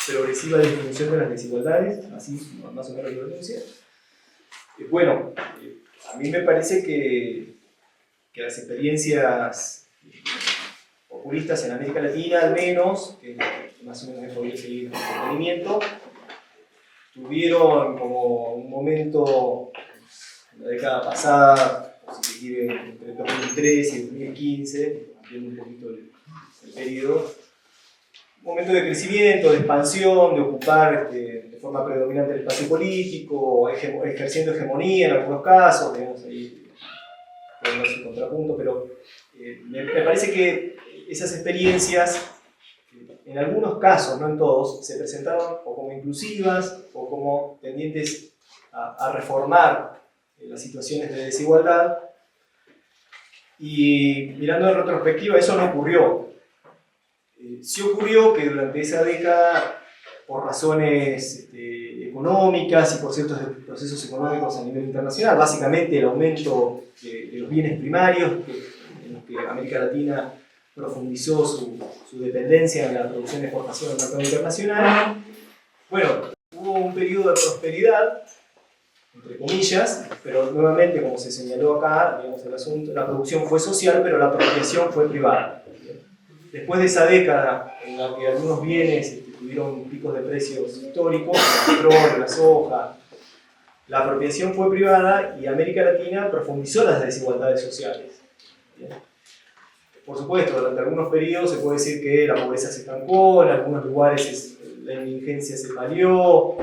progresiva disminución de las desigualdades, así más o menos lo denuncia, bueno, a mí me parece que las experiencias populistas en América Latina, al menos, que más o menos he podido seguir con seguimiento, tuvieron como un momento en la década pasada, si se quiere, entre 2003 y 2015, viendo un poquito el periodo, un momento de crecimiento, de expansión, de ocupar de forma predominante el espacio político, ejerciendo hegemonía en algunos casos, tenemos ahí su contrapunto, pero me parece que esas experiencias, en algunos casos, no en todos, se presentaron o como inclusivas o como tendientes a reformar las situaciones de desigualdad, y mirando en retrospectiva eso no ocurrió. Sí ocurrió que durante esa década, por razones económicas y por ciertos procesos económicos a nivel internacional, básicamente el aumento de los bienes primarios, en los que América Latina profundizó su dependencia en la producción y exportación del mercado internacional, bueno, hubo un periodo de prosperidad, entre comillas, pero nuevamente, como se señaló acá, digamos, el asunto, la producción fue social, pero la apropiación fue privada. Después de esa década en la que algunos bienes tuvieron picos de precios históricos, el petróleo, la soja, la apropiación fue privada y América Latina profundizó las desigualdades sociales. Por supuesto, durante algunos periodos se puede decir que la pobreza se estancó, en algunos lugares la indigencia se palió,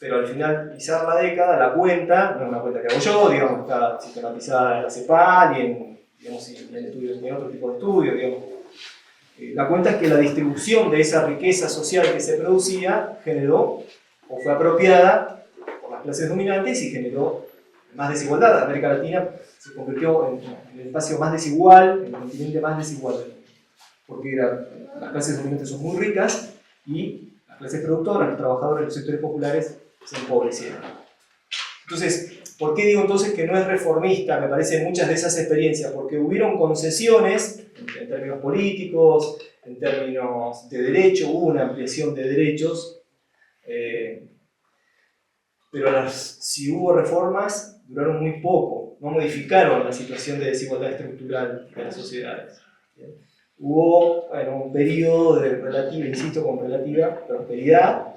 pero al finalizar la década, la cuenta, no es una cuenta que hago yo, digamos, está sistematizada en la CEPAL y en otro tipo de estudios, digamos. La cuenta es que la distribución de esa riqueza social que se producía generó o fue apropiada por las clases dominantes y generó más desigualdad. América Latina se convirtió en el espacio más desigual, en el continente más desigual del mundo, porque las clases dominantes son muy ricas y las clases productoras, los trabajadores, los sectores populares se empobrecieron. Entonces, ¿por qué digo entonces que no es reformista? Me parecen muchas de esas experiencias, porque hubieron concesiones en términos políticos, en términos de derecho, hubo una ampliación de derechos, pero si hubo reformas, duraron muy poco, no modificaron la situación de desigualdad estructural de las sociedades. Hubo un periodo de relativa, insisto, con relativa prosperidad,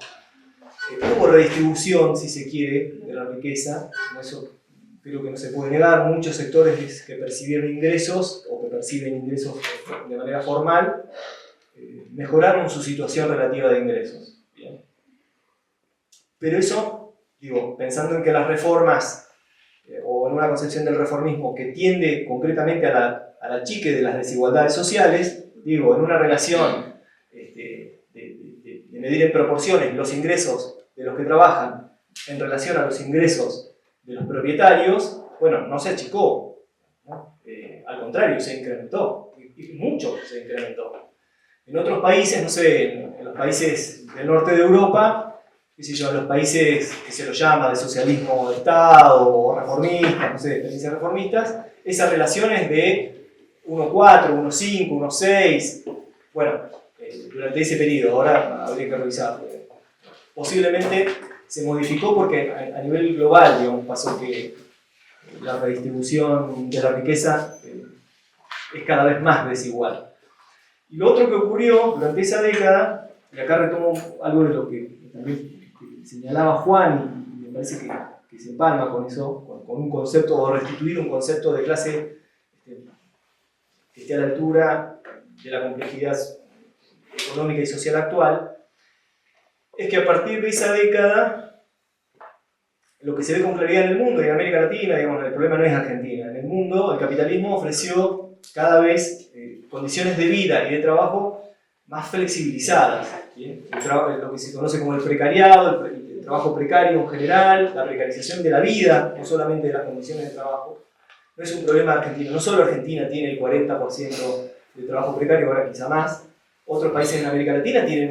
hubo redistribución, si se quiere, de la riqueza, eso creo que no se puede negar. Muchos sectores que percibieron ingresos o que perciben ingresos de manera formal mejoraron su situación relativa de ingresos. Bien. Pero eso, digo, pensando en que las reformas o en una concepción del reformismo que tiende concretamente a la achique de las desigualdades sociales, digo, en una relación de medir en proporciones los ingresos de los que trabajan en relación a los ingresos de los propietarios, bueno, no se achicó, ¿no? Al contrario, se incrementó, y mucho se incrementó. En otros países, no sé, en los países del norte de Europa, qué sé yo, en los países que se los llama de socialismo de Estado o reformistas, no sé, experiencias reformistas, esa relación es de 1,4, 1,5, 1,6, bueno, durante ese periodo, ahora habría que revisarlo. Posiblemente se modificó porque a nivel global, digamos, pasó que la redistribución de la riqueza es cada vez más desigual. Y lo otro que ocurrió durante esa década, y acá retomo algo de lo que también señalaba Juan, y me parece que se empalma con eso, con un concepto, o restituir un concepto de clase que esté a la altura de la complejidad económica y social actual, es que a partir de esa década, lo que se ve con claridad en el mundo y en América Latina, digamos, el problema no es Argentina, en el mundo el capitalismo ofreció cada vez condiciones de vida y de trabajo más flexibilizadas, ¿sí? Lo que se conoce como el precariado, el trabajo precario en general, la precarización de la vida, no solamente de las condiciones de trabajo, no es un problema argentino. No solo Argentina tiene el 40% de trabajo precario, ahora quizá más, otros países en América Latina tienen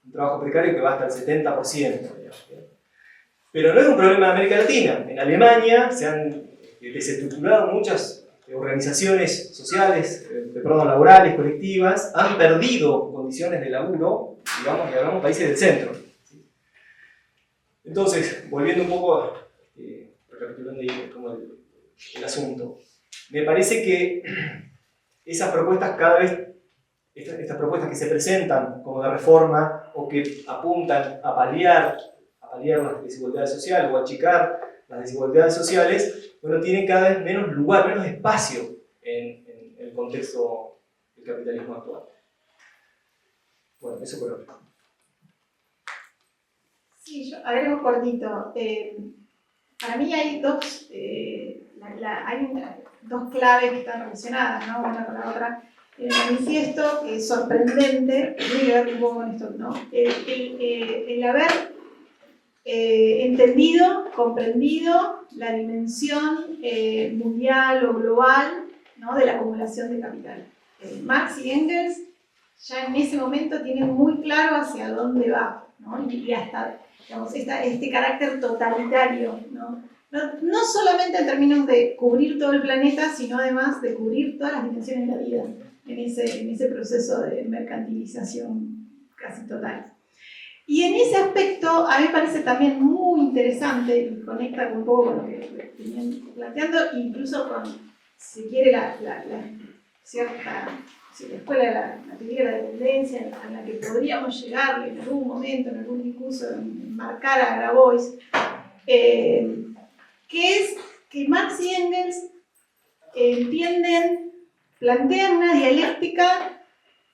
un trabajo precario que va hasta el 70%. Pero no es un problema de América Latina. En Alemania se han desestructurado muchas organizaciones sociales, laborales, colectivas, han perdido condiciones de laburo, digamos, y hablamos de países del centro. Entonces, volviendo un poco, recapitulando ahí como el asunto, me parece que esas propuestas cada vez, estas propuestas que se presentan como de reforma o que apuntan a paliar las desigualdades sociales o achicar las desigualdades sociales, bueno, tienen cada vez menos lugar, menos espacio en el contexto del capitalismo actual. Bueno, eso por ahora. Sí, yo agrego cortito. Para mí hay dos claves que están relacionadas, ¿no? Una con la otra. El manifiesto, que es sorprendente, tiene que ver un poco con esto, ¿no? El haber entendido, comprendido la dimensión mundial o global, ¿no? De la acumulación de capital. Marx y Engels ya en ese momento tienen muy claro hacia dónde va, ¿no? Y hasta, digamos, este carácter totalitario, ¿no? No solamente en términos de cubrir todo el planeta, sino además de cubrir todas las dimensiones de la vida en ese proceso de mercantilización casi total. Y en ese aspecto a mí me parece también muy interesante y conecta un poco con lo que venían planteando, incluso con, si quiere, la escuela de la teoría de la dependencia a la que podríamos llegar en algún momento, en algún discurso, enmarcar a Grabois, que es que Marx y Engels plantean una dialéctica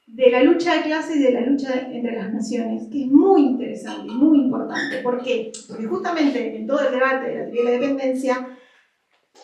de la lucha de clases y de la lucha entre las naciones, que es muy interesante y muy importante. ¿Por qué? Porque justamente en todo el debate de la teoría de la dependencia,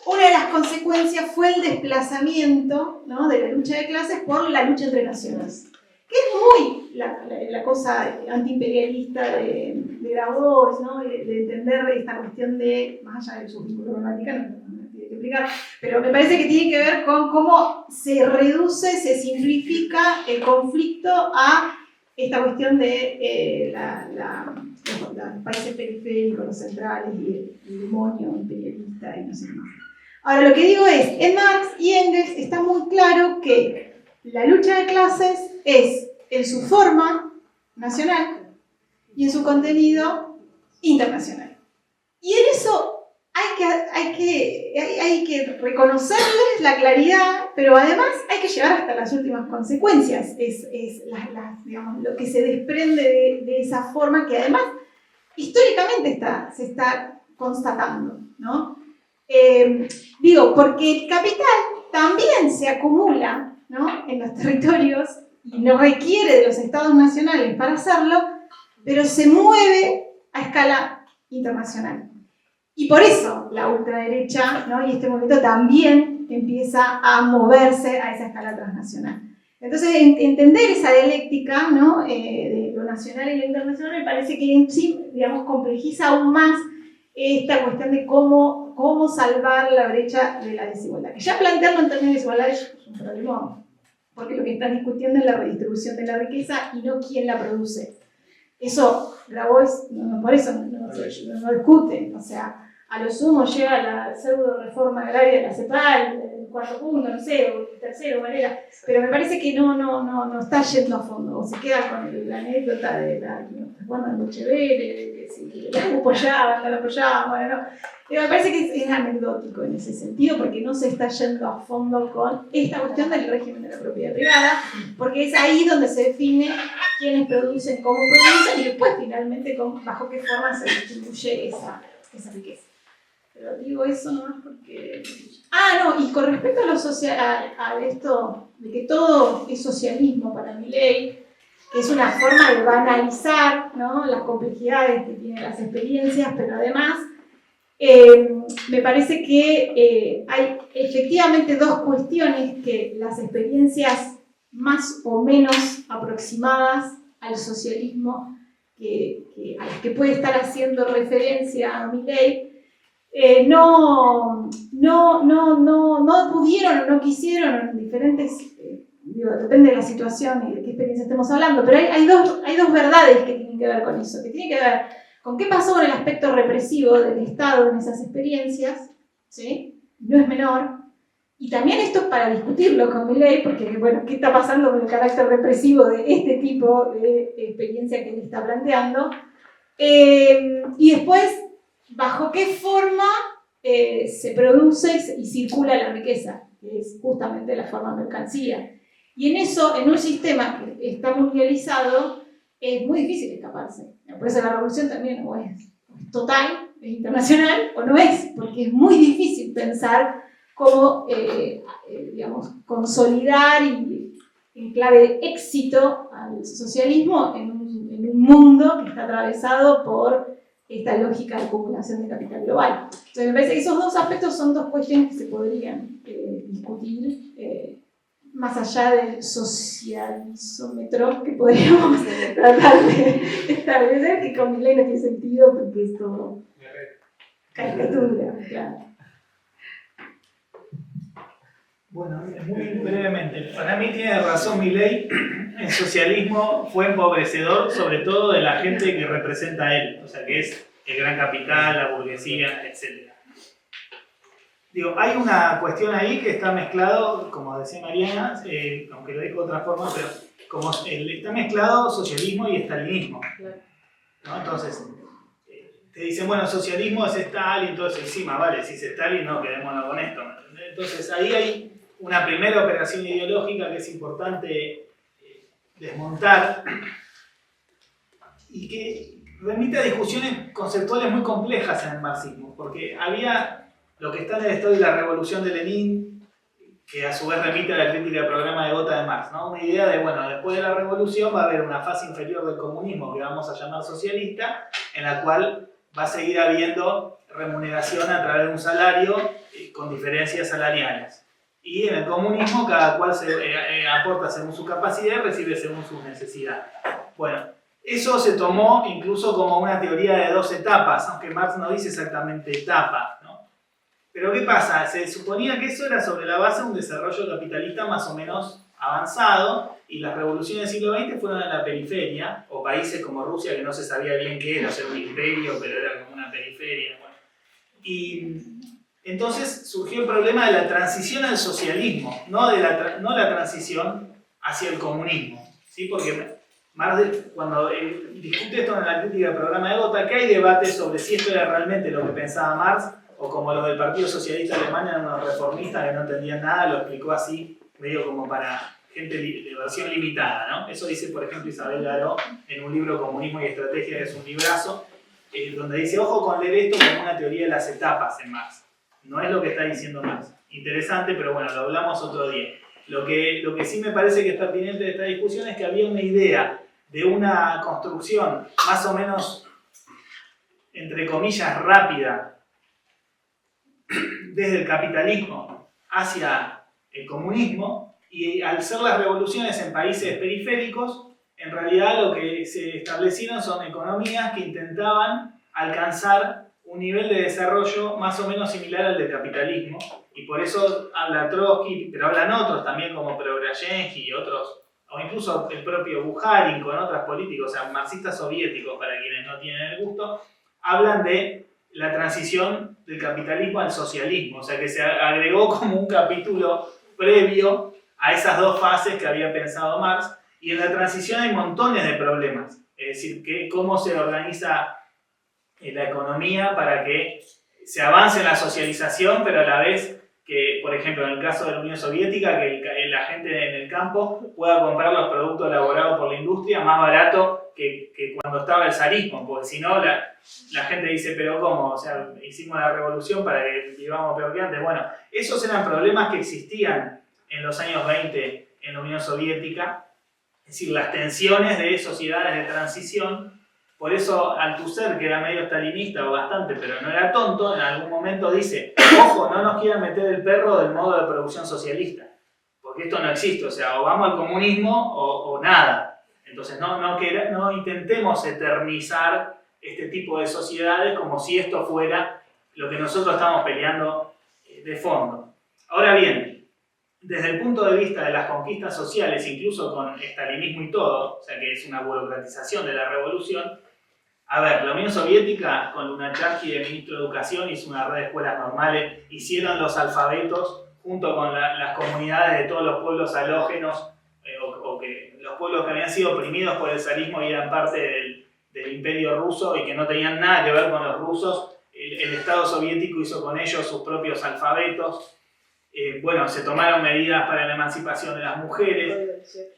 una de las consecuencias fue el desplazamiento, ¿no? De la lucha de clases por la lucha entre naciones, que es muy la cosa antiimperialista de Grabois, ¿no? De entender esta cuestión de, más allá de su vínculo gramatical, no tiene que explicar, pero me parece que tiene que ver con cómo se reduce, se simplifica el conflicto a esta cuestión de los países periféricos, los centrales y el demonio imperialista y no sé qué más. Ahora, lo que digo es, en Marx y Engels está muy claro que la lucha de clases es en su forma nacional y en su contenido internacional. Y en eso hay que reconocerles la claridad, pero además hay que llegar hasta las últimas consecuencias. Es digamos, lo que se desprende de esa forma que además históricamente se está constatando, ¿no? Porque el capital también se acumula, ¿no? En los territorios y no requiere de los estados nacionales para hacerlo, pero se mueve a escala internacional. Y por eso la ultraderecha, ¿no? Y este movimiento también empieza a moverse a esa escala transnacional. Entonces, entender esa dialéctica, ¿no? De lo nacional y lo internacional me parece que en sí, digamos, complejiza aún más esta cuestión de cómo salvar la brecha de la desigualdad. Que ya plantearlo en términos de desigualdad es un problema, porque lo que están discutiendo es la redistribución de la riqueza y no quién la produce. Eso, Grabois, por eso no discute. O sea, a lo sumo llega la pseudo reforma agraria de la CEPAL, el cuarto punto, no sé, o el tercero, manera, pero me parece que no está yendo a fondo, o se queda con la anécdota de el Bochevere, de si la apoyaban, no la apoyaban, bueno, no. Pero me parece que es anecdótico en ese sentido, porque no se está yendo a fondo con esta cuestión del régimen de la propiedad privada, porque es ahí donde se define quiénes producen, cómo producen, y después finalmente bajo qué forma se distribuye esa riqueza. Pero digo eso no es porque... y con respecto a lo social, a esto de que todo es socialismo para Milei, que es una forma de banalizar, ¿no? Las complejidades que tienen las experiencias, pero además me parece que hay efectivamente dos cuestiones que las experiencias más o menos aproximadas al socialismo a las que puede estar haciendo referencia a Milei, no pudieron o no quisieron en diferentes, depende de la situación y de qué experiencia estemos hablando, pero hay dos verdades que tienen que ver con eso, que tienen que ver con qué pasó con el aspecto represivo del Estado en esas experiencias, ¿sí? No es menor. Y también esto es para discutirlo con Milei, porque, bueno, ¿qué está pasando con el carácter represivo de este tipo de experiencia que él está planteando? Y después, ¿bajo qué forma se produce y circula la riqueza? Que es justamente la forma mercancía. Y en eso, en un sistema que está mundializado, es muy difícil escaparse. Por eso la revolución también o es total, es internacional, o no es, porque es muy difícil pensar cómo, digamos, consolidar y en clave de éxito al socialismo en un mundo que está atravesado por esta lógica de acumulación de capital global. Entonces me parece que esos dos aspectos son dos cuestiones que se podrían discutir más allá del socialisómetro que podríamos tratar de establecer, que con Milei no tiene sentido porque es todo caricatura, claro. Bueno, muy brevemente, para mí tiene razón Milei, el socialismo fue empobrecedor sobre todo de la gente que representa a él, o sea que es el gran capital, la burguesía, etc. Digo, hay una cuestión ahí que está mezclado, como decía Mariana, aunque lo dijo de otra forma, pero como está mezclado socialismo y estalinismo, ¿no? Entonces, te dicen, bueno, socialismo es Stalin, entonces encima, vale, si es Stalin, no, quedémonos con esto. Entonces, ahí hay una primera operación ideológica que es importante desmontar y que remite a discusiones conceptuales muy complejas en el marxismo, porque había lo que está en el estado de la revolución de Lenin, que a su vez remite a la crítica del programa de Gotha de Marx, ¿no? Una idea de, bueno, después de la revolución va a haber una fase inferior del comunismo que vamos a llamar socialista, en la cual va a seguir habiendo remuneración a través de un salario con diferencias salariales. Y en el comunismo cada cual se aporta según su capacidad y recibe según sus necesidades. Bueno, eso se tomó incluso como una teoría de dos etapas, aunque Marx no dice exactamente etapa, ¿no? Pero ¿qué pasa? Se suponía que eso era sobre la base de un desarrollo capitalista más o menos avanzado y las revoluciones del siglo XX fueron en la periferia, o países como Rusia que no se sabía bien qué era, ser un imperio, pero era como una periferia. Bueno. Y entonces surgió el problema de la transición al socialismo, no la transición hacia el comunismo, ¿sí? Porque Marx, cuando discute esto en la crítica del programa de Gotha, que hay debate sobre si esto era realmente lo que pensaba Marx, o como los del Partido Socialista Alemán eran unos reformistas que no entendían nada, lo explicó así, medio como para gente de versión limitada, ¿no? Eso dice, por ejemplo, Isabel Garó en un libro Comunismo y Estrategia, que es un librazo, donde dice, ojo con leer esto como una teoría de las etapas en Marx. No es lo que está diciendo Marx. Interesante, pero bueno, lo hablamos otro día. Lo que sí me parece que es pertinente de esta discusión es que había una idea de una construcción más o menos, entre comillas, rápida, desde el capitalismo hacia el comunismo, y al ser las revoluciones en países periféricos, en realidad lo que se establecieron son economías que intentaban alcanzar un nivel de desarrollo más o menos similar al del capitalismo, y por eso habla Trotsky, pero hablan otros también como Preobrazhensky y otros, o incluso el propio Bukharin con otros políticos, o sea, marxistas soviéticos, para quienes no tienen el gusto, hablan de la transición del capitalismo al socialismo, o sea que se agregó como un capítulo previo a esas dos fases que había pensado Marx, y en la transición hay montones de problemas, es decir, que cómo se organiza la economía para que se avance en la socialización, pero a la vez que, por ejemplo, en el caso de la Unión Soviética, que la gente en el campo pueda comprar los productos elaborados por la industria más barato que cuando estaba el zarismo, porque si no la gente dice, pero ¿cómo? O sea, hicimos la revolución para que vivamos peor que antes. Bueno, esos eran problemas que existían en los años 20 en la Unión Soviética, es decir, las tensiones de sociedades de transición. Por eso Althusser, que era medio stalinista o bastante, pero no era tonto, en algún momento dice, ojo, no nos quieran meter el perro del modo de producción socialista, porque esto no existe, o sea, o vamos al comunismo o nada. Entonces no intentemos eternizar este tipo de sociedades como si esto fuera lo que nosotros estamos peleando de fondo. Ahora bien, desde el punto de vista de las conquistas sociales, incluso con estalinismo y todo, o sea que es una burocratización de la revolución, A ver, la Unión Soviética, con Lunácharsky de ministro de Educación, hizo una red de escuelas normales, hicieron los alfabetos junto con las comunidades de todos los pueblos halógenos, o que los pueblos que habían sido oprimidos por el zarismo y eran parte del imperio ruso y que no tenían nada que ver con los rusos. El Estado soviético hizo con ellos sus propios alfabetos. Bueno, se tomaron medidas para la emancipación de las mujeres.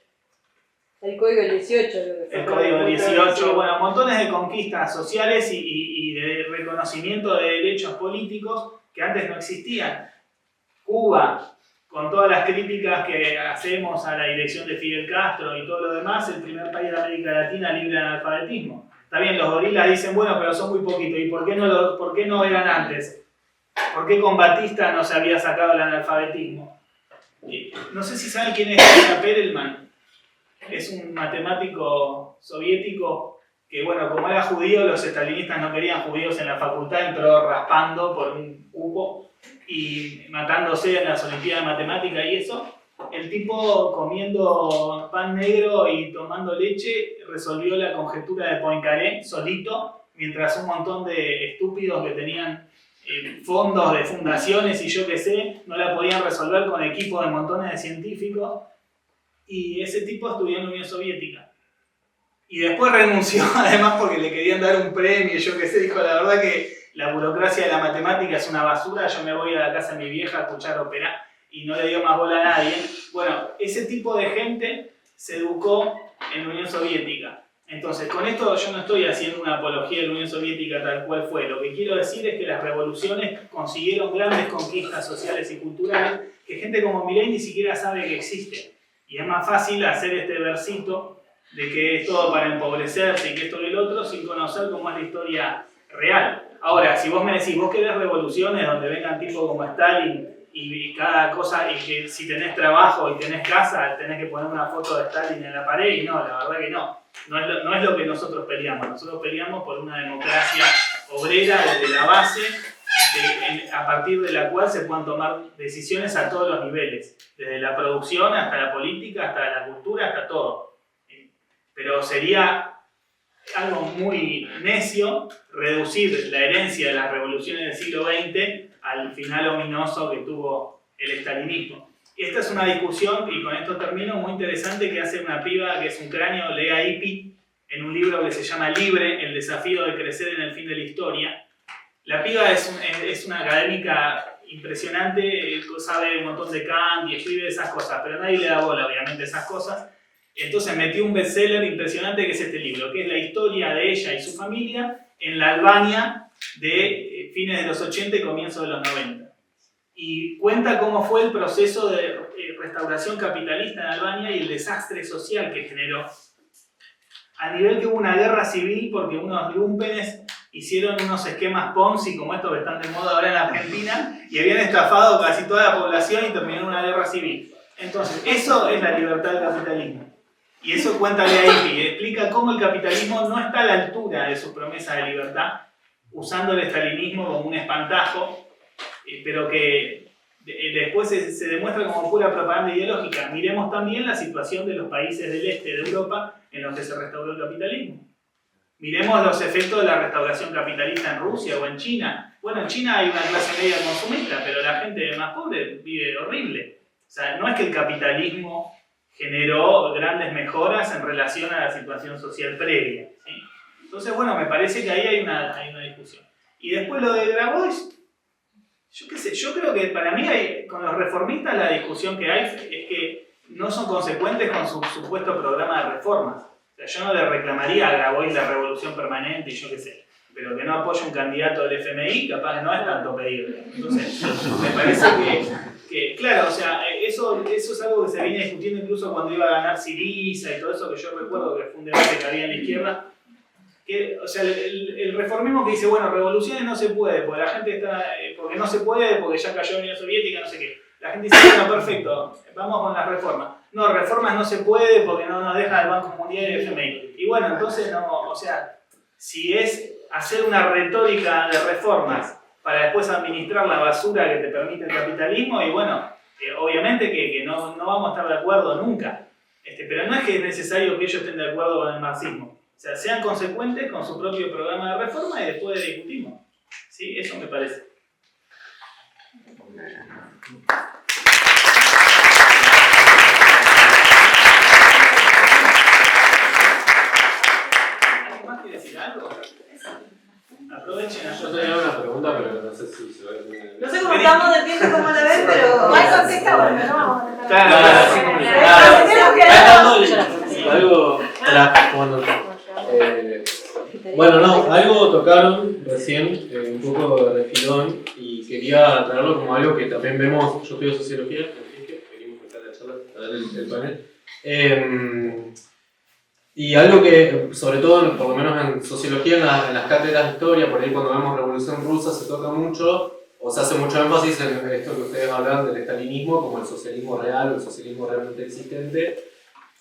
El código 18. El código 18, bueno, montones de conquistas sociales y de reconocimiento de derechos políticos que antes no existían. Cuba, con todas las críticas que hacemos a la dirección de Fidel Castro y todo lo demás, el primer país de América Latina libre de analfabetismo. Está bien, los gorilas dicen, bueno, pero son muy poquitos. ¿Y por qué no eran antes? ¿Por qué con Batista no se había sacado el analfabetismo? No sé si saben quién es Ilya Perelman. Es un matemático soviético que, bueno, como era judío, los estalinistas no querían judíos en la facultad, entró raspando por un cupo y matándose en las Olimpiadas de Matemática y eso. El tipo, comiendo pan negro y tomando leche, resolvió la conjetura de Poincaré solito, mientras un montón de estúpidos que tenían fondos de fundaciones y yo qué sé, no la podían resolver con equipos de montones de científicos. Y ese tipo estudió en la Unión Soviética. Y después renunció, además porque le querían dar un premio, yo qué sé, dijo, la verdad que la burocracia de la matemática es una basura, yo me voy a la casa de mi vieja a escuchar ópera, y no le dio más bola a nadie. Bueno, ese tipo de gente se educó en la Unión Soviética. Entonces, con esto yo no estoy haciendo una apología de la Unión Soviética tal cual fue. Lo que quiero decir es que las revoluciones consiguieron grandes conquistas sociales y culturales que gente como Milei ni siquiera sabe que existen. Y es más fácil hacer este versito de que es todo para empobrecerse y que esto y el otro sin conocer cómo es la historia real. Ahora, si vos me decís, vos querés revoluciones donde vengan tipos como Stalin y cada cosa, y que si tenés trabajo y tenés casa, tenés que poner una foto de Stalin en la pared, y no, la verdad que no. No es lo que nosotros peleamos. Nosotros peleamos por una democracia obrera desde la base, a partir de la cual se puedan tomar decisiones a todos los niveles, desde la producción hasta la política, hasta la cultura, hasta todo. Pero sería algo muy necio reducir la herencia de las revoluciones del siglo XX al final ominoso que tuvo el estalinismo. Esta es una discusión, y con esto termino, muy interesante que hace una piba que es un cráneo, Lea Ypi, en un libro que se llama Libre, el desafío de crecer en el fin de la historia. La piba es una académica impresionante, sabe un montón de Kant y escribe esas cosas, pero nadie le da bola, obviamente, a esas cosas. Entonces metió un bestseller impresionante que es este libro, que es la historia de ella y su familia en la Albania de fines de los 80 y comienzos de los 90. Y cuenta cómo fue el proceso de restauración capitalista en Albania y el desastre social que generó. A nivel que hubo una guerra civil porque unos lumpenes hicieron unos esquemas Ponzi como estos que están de moda ahora en Argentina y habían estafado casi toda la población y terminó en una guerra civil. Entonces, eso es la libertad del capitalismo. Y eso cuenta Lea Ypi, explica cómo el capitalismo no está a la altura de su promesa de libertad, usando el estalinismo como un espantajo, pero que después se demuestra como pura propaganda ideológica. Miremos también la situación de los países del este de Europa en los que se restauró el capitalismo. Miremos los efectos de la restauración capitalista en Rusia o en China. Bueno, en China hay una clase media consumista, pero la gente más pobre vive horrible. O sea, no es que el capitalismo generó grandes mejoras en relación a la situación social previa, ¿sí? Entonces, bueno, me parece que ahí hay una discusión. Y después lo de Grabois, yo qué sé, yo creo que para mí con los reformistas la discusión que hay es que no son consecuentes con su supuesto programa de reformas. O sea, yo no le reclamaría a Grabois la revolución permanente y yo qué sé, pero que no apoye un candidato del FMI, capaz no es tanto pedirle. Entonces, me parece que claro, o sea, eso es algo que se viene discutiendo incluso cuando iba a ganar Syriza y todo eso, que yo recuerdo que fue un debate que había en la izquierda. Que, o sea, el reformismo que dice, bueno, revoluciones no se puede, porque la gente está, porque no se puede, porque ya cayó la Unión Soviética, no sé qué. La gente dice, bueno, perfecto, vamos con las reformas. No, reformas no se puede porque no nos deja el Banco Mundial y el FMI. Y bueno, entonces, no, o sea, si es hacer una retórica de reformas para después administrar la basura que te permite el capitalismo, y bueno, obviamente que no vamos a estar de acuerdo nunca. Pero no es que es necesario que ellos estén de acuerdo con el marxismo. O sea, sean consecuentes con su propio programa de reforma y después discutimos. ¿Sí? Eso me parece. ¿Alguien más quiere decir algo? Aprovechen a Yo tenía una pregunta, pero no sé si se va a entender. No sé cómo estamos de tiempo, cómo la ven, pero. ¿Cuál contesta? Bueno, no vamos a Algo. Bueno, no, algo tocaron recién, un poco de refilón, y quería traerlo como algo que también vemos. Yo estudio sociología, así que venimos a la charla, a ver el panel. Y algo que, sobre todo, por lo menos en sociología, en las cátedras de historia, por ahí cuando vemos Revolución Rusa se toca mucho, o se hace mucho énfasis en esto que ustedes hablan del estalinismo como el socialismo real o el socialismo realmente existente,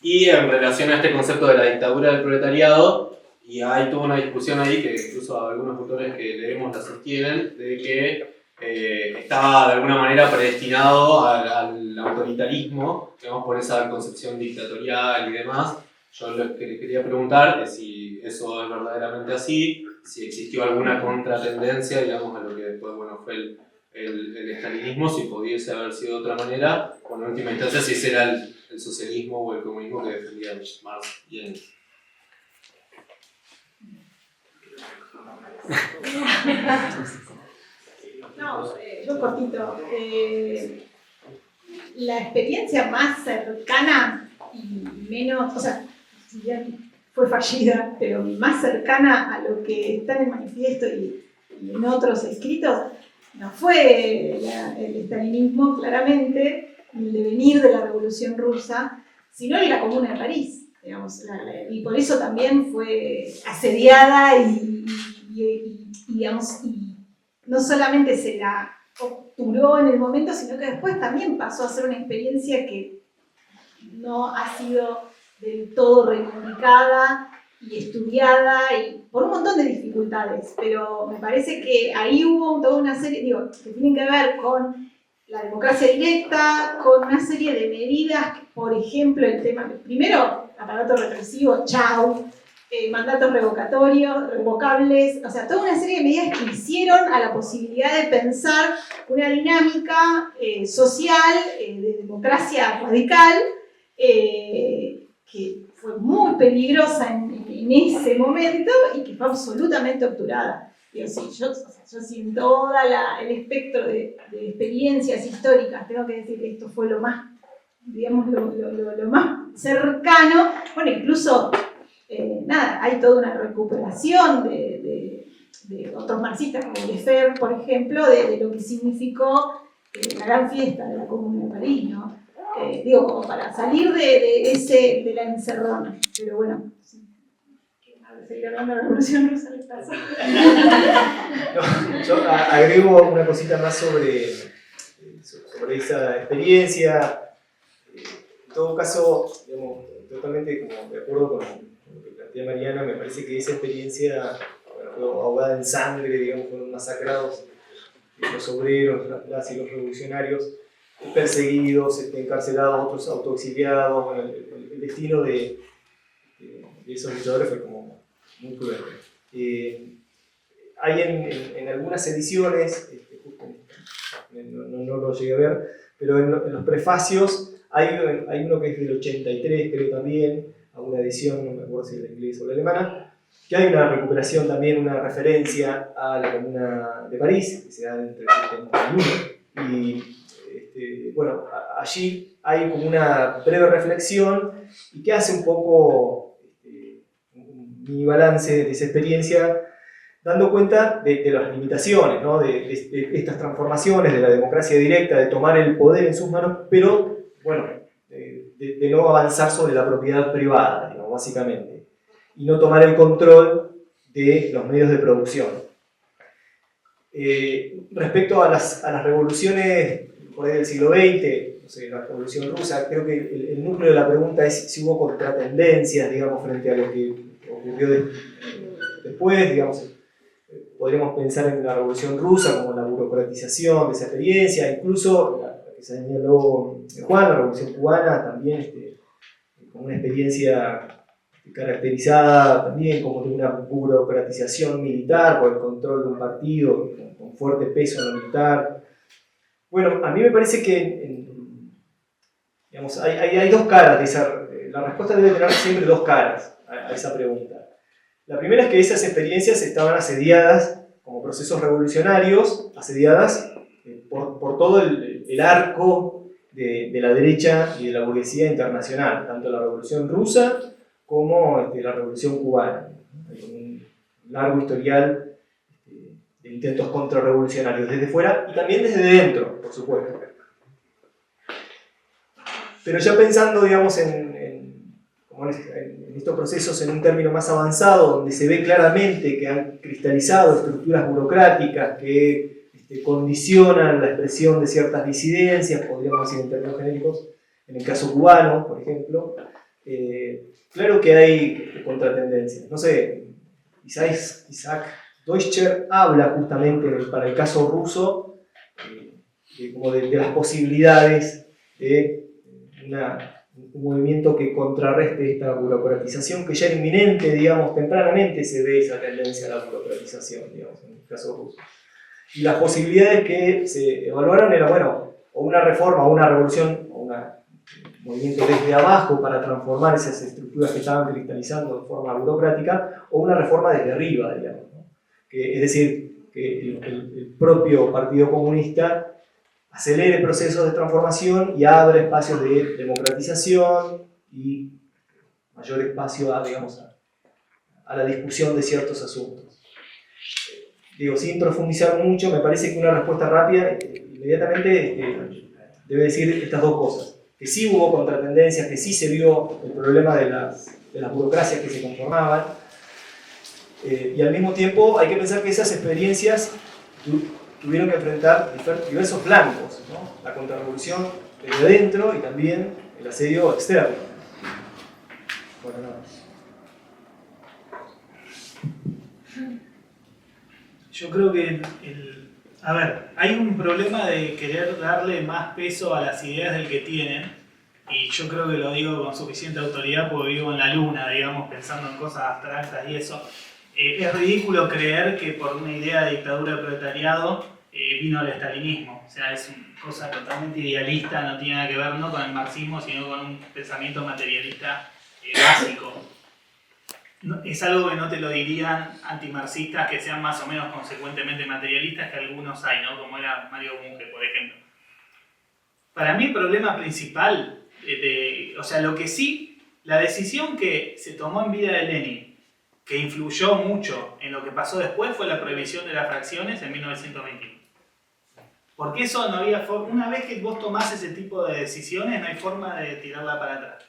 y en relación a este concepto de la dictadura del proletariado, y hay toda una discusión ahí que incluso algunos autores que leemos la sostienen, de que estaba de alguna manera predestinado al autoritarismo, digamos, por esa concepción dictatorial y demás. Yo lo que le quería preguntar es si eso es verdaderamente así, si existió alguna contratendencia, digamos, a lo que después, bueno, fue el estalinismo, si pudiese haber sido de otra manera, o en última instancia si ese era el socialismo o el comunismo que defendía Marx y Engels. No, yo cortito. La experiencia más cercana y menos, o sea, si bien fue fallida, pero más cercana a lo que está en el manifiesto y en otros escritos, no fue el estalinismo, claramente, el devenir de la Revolución Rusa, sino la Comuna de París, digamos, y por eso también fue asediada y digamos, y no solamente se la obturó en el momento, sino que después también pasó a ser una experiencia que no ha sido del todo reivindicada y estudiada y por un montón de dificultades, pero me parece que ahí hubo toda una serie, digo, que tienen que ver con la democracia directa, con una serie de medidas, por ejemplo, el tema, primero, aparato represivo, chau, mandatos revocables, o sea, toda una serie de medidas que hicieron a la posibilidad de pensar una dinámica social, de democracia radical, que fue muy peligrosa en ese momento y que fue absolutamente obturada. Digo, sí, yo sin todo el espectro de experiencias históricas tengo que decir que esto fue lo más, digamos, lo más cercano. Bueno, incluso, hay toda una recuperación de otros marxistas como Lefebvre, por ejemplo, de lo que significó la gran fiesta de la Comuna de París, ¿no? Digo, como para salir de la encerrona. Pero bueno, sí. Seguir hablando de la Revolución Rusa, ¿les pasa? No, yo agrego una cosita más sobre esa experiencia. En todo caso, digamos, totalmente como de acuerdo con lo que plantea Mariana, me parece que esa experiencia, bueno, fue ahogada en sangre, digamos, fueron masacrados los obreros, las y los revolucionarios, perseguidos, encarcelados, otros autoexiliados. Bueno, el destino de esos luchadores fue como muy cruel. Hay en algunas ediciones, justo no lo llegué a ver, pero en los prefacios hay uno que es del 83, creo también, a una edición, no me acuerdo si era la inglesa o la alemana, que hay una recuperación también, una referencia a la Comuna de París, que se da entre el 71 y bueno, allí hay como una breve reflexión y que hace un poco un mini balance de esa experiencia, dando cuenta de las limitaciones, ¿no? de estas transformaciones, de la democracia directa, de tomar el poder en sus manos, pero bueno, de no avanzar sobre la propiedad privada, digamos, básicamente, y no tomar el control de los medios de producción. Respecto a las revoluciones por ahí del siglo XX, no sé, la Revolución Rusa, creo que el núcleo de la pregunta es si hubo contratendencias, digamos, frente a lo que ocurrió después, digamos. Podríamos pensar en la Revolución Rusa como la burocratización de esa experiencia, incluso la que señaló Juan, la Revolución Cubana, también como una experiencia caracterizada también como de una burocratización militar por el control de un partido con fuerte peso en lo militar. Bueno, a mí me parece que digamos, hay dos caras de esa. La respuesta debe tener siempre dos caras a esa pregunta. La primera es que esas experiencias estaban asediadas como procesos revolucionarios, asediadas por todo el arco de la derecha y de la burguesía internacional, tanto la Revolución Rusa como la Revolución Cubana. Hay un largo historial de intentos contrarrevolucionarios desde fuera y también desde dentro, por supuesto. Pero ya pensando, digamos, en estos procesos en un término más avanzado, donde se ve claramente que han cristalizado estructuras burocráticas que condicionan la expresión de ciertas disidencias, podríamos decir en términos genéricos, en el caso cubano, por ejemplo, claro que hay contratendencias. No sé, Isaac Deutscher habla justamente para el caso ruso como de las posibilidades de un movimiento que contrarreste esta burocratización que ya era inminente, digamos, tempranamente se ve esa tendencia a la burocratización, digamos, en el caso ruso. Y las posibilidades que se evaluaron eran, bueno, o una reforma, o una revolución, o un movimiento desde abajo para transformar esas estructuras que estaban cristalizando de forma burocrática, o una reforma desde arriba, digamos, ¿no? Es decir, que el propio Partido Comunista acelere procesos de transformación y abre espacios de democratización y mayor espacio a la discusión de ciertos asuntos. Digo, sin profundizar mucho, me parece que una respuesta rápida inmediatamente debe decir estas dos cosas. Que sí hubo contratendencias, que sí se vio el problema de las burocracias que se conformaban, y al mismo tiempo hay que pensar que esas experiencias tuvieron que enfrentar diversos flancos, ¿no? La contrarrevolución desde adentro y también el asedio externo. Bueno, nada. Yo creo que a ver, hay un problema de querer darle más peso a las ideas del que tienen, y yo creo que lo digo con suficiente autoridad porque vivo en la luna, digamos, pensando en cosas abstractas y eso. Es ridículo creer que por una idea de dictadura del proletariado vino el estalinismo. O sea, es una cosa totalmente idealista, no tiene nada que ver no con el marxismo, sino con un pensamiento materialista básico. Es algo que no te lo dirían antimarxistas que sean más o menos consecuentemente materialistas, que algunos hay, ¿no? Como era Mario Bunge, por ejemplo. Para mí el problema principal, o sea, lo que sí, la decisión que se tomó en vida de Lenin, que influyó mucho en lo que pasó después, fue la prohibición de las fracciones en 1921. Porque eso no había forma, una vez que vos tomás ese tipo de decisiones, no hay forma de tirarla para atrás.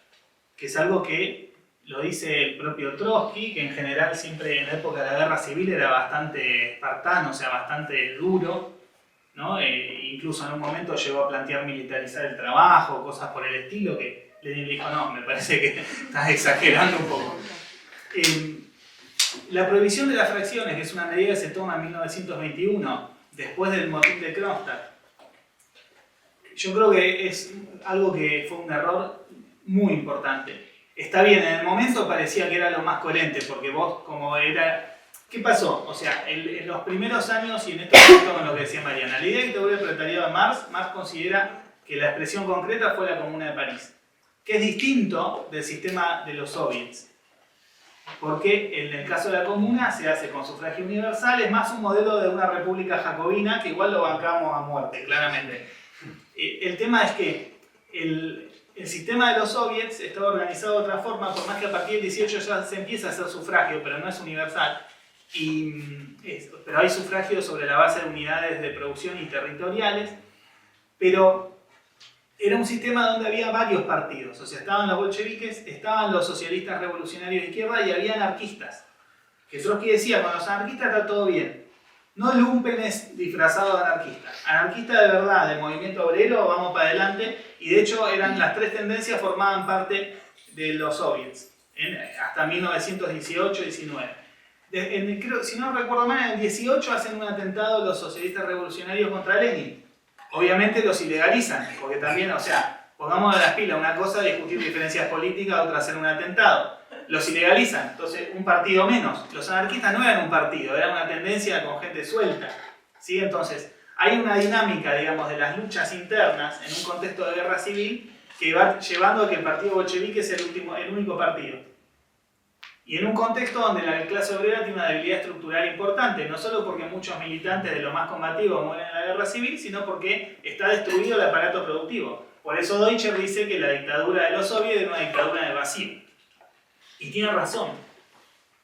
Que es algo que lo dice el propio Trotsky, que en general siempre en la época de la guerra civil era bastante espartano, o sea, bastante duro, ¿no? Incluso en un momento llegó a plantear militarizar el trabajo, cosas por el estilo, que Lenin dijo, no, me parece que estás exagerando un poco. La prohibición de las fracciones, que es una medida que se toma en 1921, después del motín de Kronstadt, yo creo que es algo que fue un error muy importante. Está bien, en el momento parecía que era lo más coherente, porque vos como era... ¿Qué pasó? O sea, en los primeros años, y en esto junto con lo que decía Mariana, la idea de dictadura del proletariado de Marx considera que la expresión concreta fue la Comuna de París, que es distinto del sistema de los soviets. Porque en el caso de la Comuna se hace con sufragio universal, es más un modelo de una república jacobina, que igual lo bancamos a muerte, claramente. El tema es que el sistema de los soviets estaba organizado de otra forma, por más que a partir del 18 ya se empieza a hacer sufragio, pero no es universal. Pero hay sufragio sobre la base de unidades de producción y territoriales, pero era un sistema donde había varios partidos, o sea, estaban los bolcheviques, estaban los socialistas revolucionarios de izquierda y había anarquistas. Que Trotsky decía, con los anarquistas está todo bien. No lumpenes disfrazados de anarquistas. Anarquistas de verdad, del movimiento obrero, vamos para adelante. Y de hecho, las tres tendencias formaban parte de los soviets, hasta 1918-19. Si no recuerdo mal, en el 18 hacen un atentado los socialistas revolucionarios contra Lenin. Obviamente los ilegalizan, porque también, o sea, pongamos a las pilas, una cosa es discutir diferencias políticas, otra hacer un atentado. los ilegalizan. Entonces, un partido menos. Los anarquistas no eran un partido, era una tendencia con gente suelta. ¿Sí? Entonces, hay una dinámica, digamos, de las luchas internas en un contexto de guerra civil que va llevando a que el partido bolchevique sea el único partido. Y en un contexto donde la clase obrera tiene una debilidad estructural importante, no solo porque muchos militantes de lo más combativo mueren en la guerra civil, sino porque está destruido el aparato productivo. Por eso Deutscher dice que la dictadura de los soviets era una dictadura en el vacío. Y tiene razón.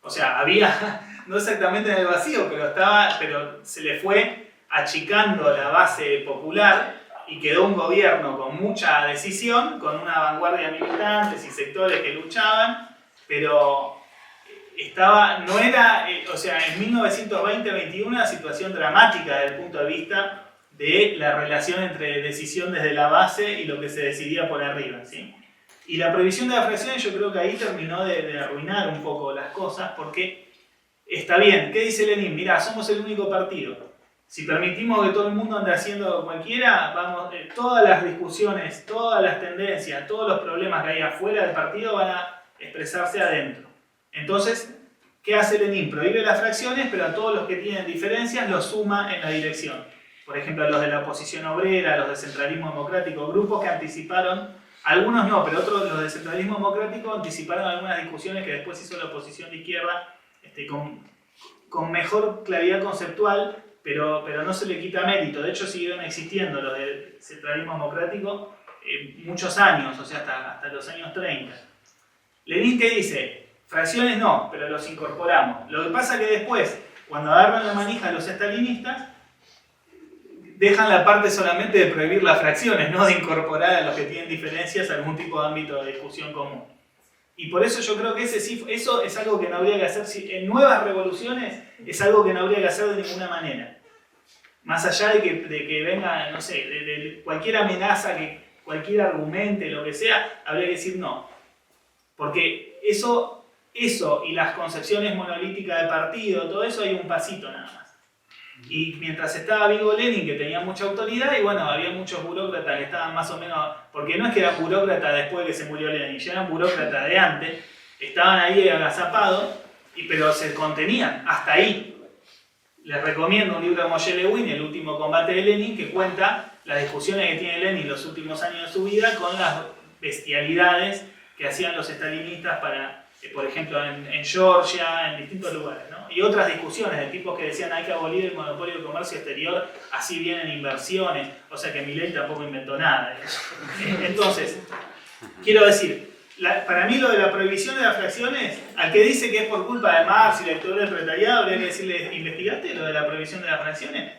O sea, había, no exactamente en el vacío, pero se le fue achicando la base popular y quedó un gobierno con mucha decisión, con una vanguardia militantes y sectores que luchaban, pero no era, o sea, en 1920-21 una situación dramática desde el punto de vista de la relación entre decisión desde la base y lo que se decidía por arriba, ¿sí? Y la prohibición de las fracciones yo creo que ahí terminó de arruinar un poco las cosas, porque está bien, ¿qué dice Lenin? Mirá, somos el único partido. Si permitimos que todo el mundo ande haciendo cualquiera, todas las discusiones, todas las tendencias, todos los problemas que hay afuera del partido van a expresarse adentro. Entonces, ¿qué hace Lenin? Prohíbe las fracciones, pero a todos los que tienen diferencias los suma en la dirección. Por ejemplo, a los de la oposición obrera, a los del centralismo democrático, grupos que anticiparon, algunos no, pero otros, los del centralismo democrático, anticiparon algunas discusiones que después hizo la oposición de izquierda con mejor claridad conceptual, pero no se le quita mérito. De hecho, siguieron existiendo los del centralismo democrático muchos años, o sea, hasta los años 30. Lenin, ¿qué dice? Fracciones no, pero los incorporamos. Lo que pasa es que después, cuando agarran la manija a los estalinistas, dejan la parte solamente de prohibir las fracciones, no de incorporar a los que tienen diferencias a algún tipo de ámbito de discusión común. Y por eso yo creo que eso es algo que no habría que hacer, en nuevas revoluciones es algo que no habría que hacer de ninguna manera. Más allá de que venga, no sé, de cualquier amenaza, que cualquier argumente, lo que sea, habría que decir no. Porque eso y las concepciones monolíticas de partido, todo eso hay un pasito nada más. Y mientras estaba vivo Lenin, que tenía mucha autoridad, y bueno, había muchos burócratas que estaban más o menos, porque no es que eran burócratas después de que se murió Lenin, ya eran burócratas de antes, estaban ahí agazapados, pero se contenían, hasta ahí. Les recomiendo un libro de Moshe Lewin, El último combate de Lenin, que cuenta las discusiones que tiene Lenin los últimos años de su vida con las bestialidades que hacían los estalinistas para, por ejemplo, en Georgia, en distintos lugares, ¿no? Y otras discusiones de tipos que decían hay que abolir el monopolio del comercio exterior, así vienen inversiones, o sea que Milei tampoco inventó nada. Entonces, quiero decir, para mí lo de la prohibición de las fracciones, al que dice que es por culpa de Marx y la dictadura del proletariado, habría que decirle, ¿investigaste lo de la prohibición de las fracciones?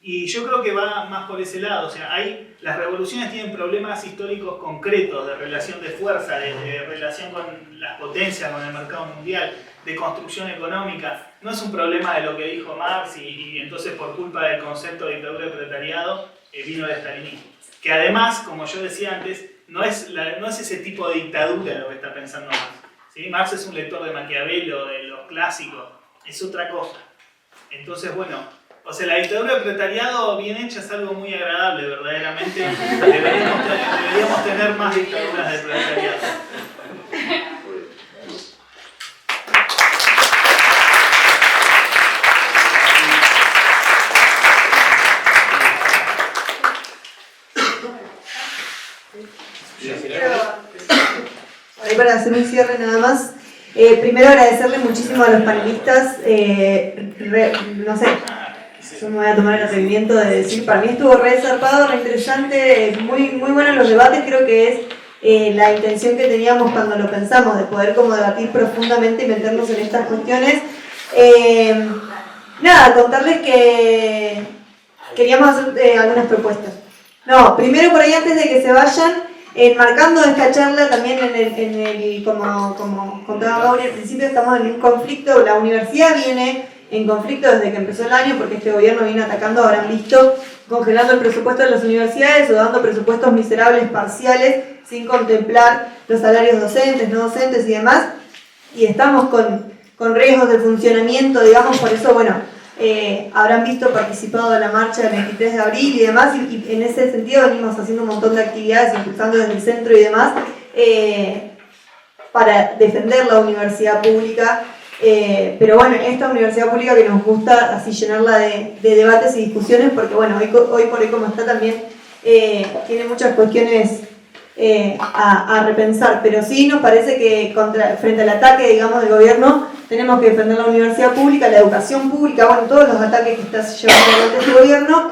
Y yo creo que va más por ese lado, o sea, las revoluciones tienen problemas históricos concretos de relación de fuerza, de relación con las potencias, con el mercado mundial, de construcción económica. No es un problema de lo que dijo Marx y entonces por culpa del concepto de dictadura del proletariado vino el estalinismo. Que además, como yo decía antes, no es ese tipo de dictadura lo que está pensando Marx. ¿Sí? Marx es un lector de Maquiavelo, de los clásicos, es otra cosa. Entonces, bueno, o sea, la dictadura del proletariado bien hecha es algo muy agradable, verdaderamente. Deberíamos tener más dictaduras del proletariado. Ahí para hacer un cierre nada más. Primero agradecerle muchísimo a los panelistas. No sé, yo me voy a tomar el atrevimiento de decir, para mí estuvo re zarpado, re interesante, muy buenos los debates. Creo que es la intención que teníamos cuando lo pensamos, de poder como debatir profundamente y meternos en estas cuestiones. Nada, contarles que queríamos hacer algunas propuestas. No, primero por ahí antes de que se vayan, enmarcando esta charla también como contaba Gauri al principio, estamos en un conflicto, la universidad viene en conflicto desde que empezó el año porque este gobierno viene atacando, habrán visto, congelando el presupuesto de las universidades o dando presupuestos miserables parciales sin contemplar los salarios docentes, no docentes y demás, y estamos con riesgos de funcionamiento, digamos, por eso, bueno, habrán visto participado en la marcha del 23 de abril y demás, y en ese sentido venimos haciendo un montón de actividades, impulsando desde el centro y demás, para defender la universidad pública. Pero bueno, esta universidad pública que nos gusta así llenarla de debates y discusiones, porque bueno, hoy por hoy como está también tiene muchas cuestiones a repensar, pero sí nos parece que frente al ataque, digamos, del gobierno, tenemos que defender la universidad pública, la educación pública, bueno, todos los ataques que está llevando adelante este gobierno,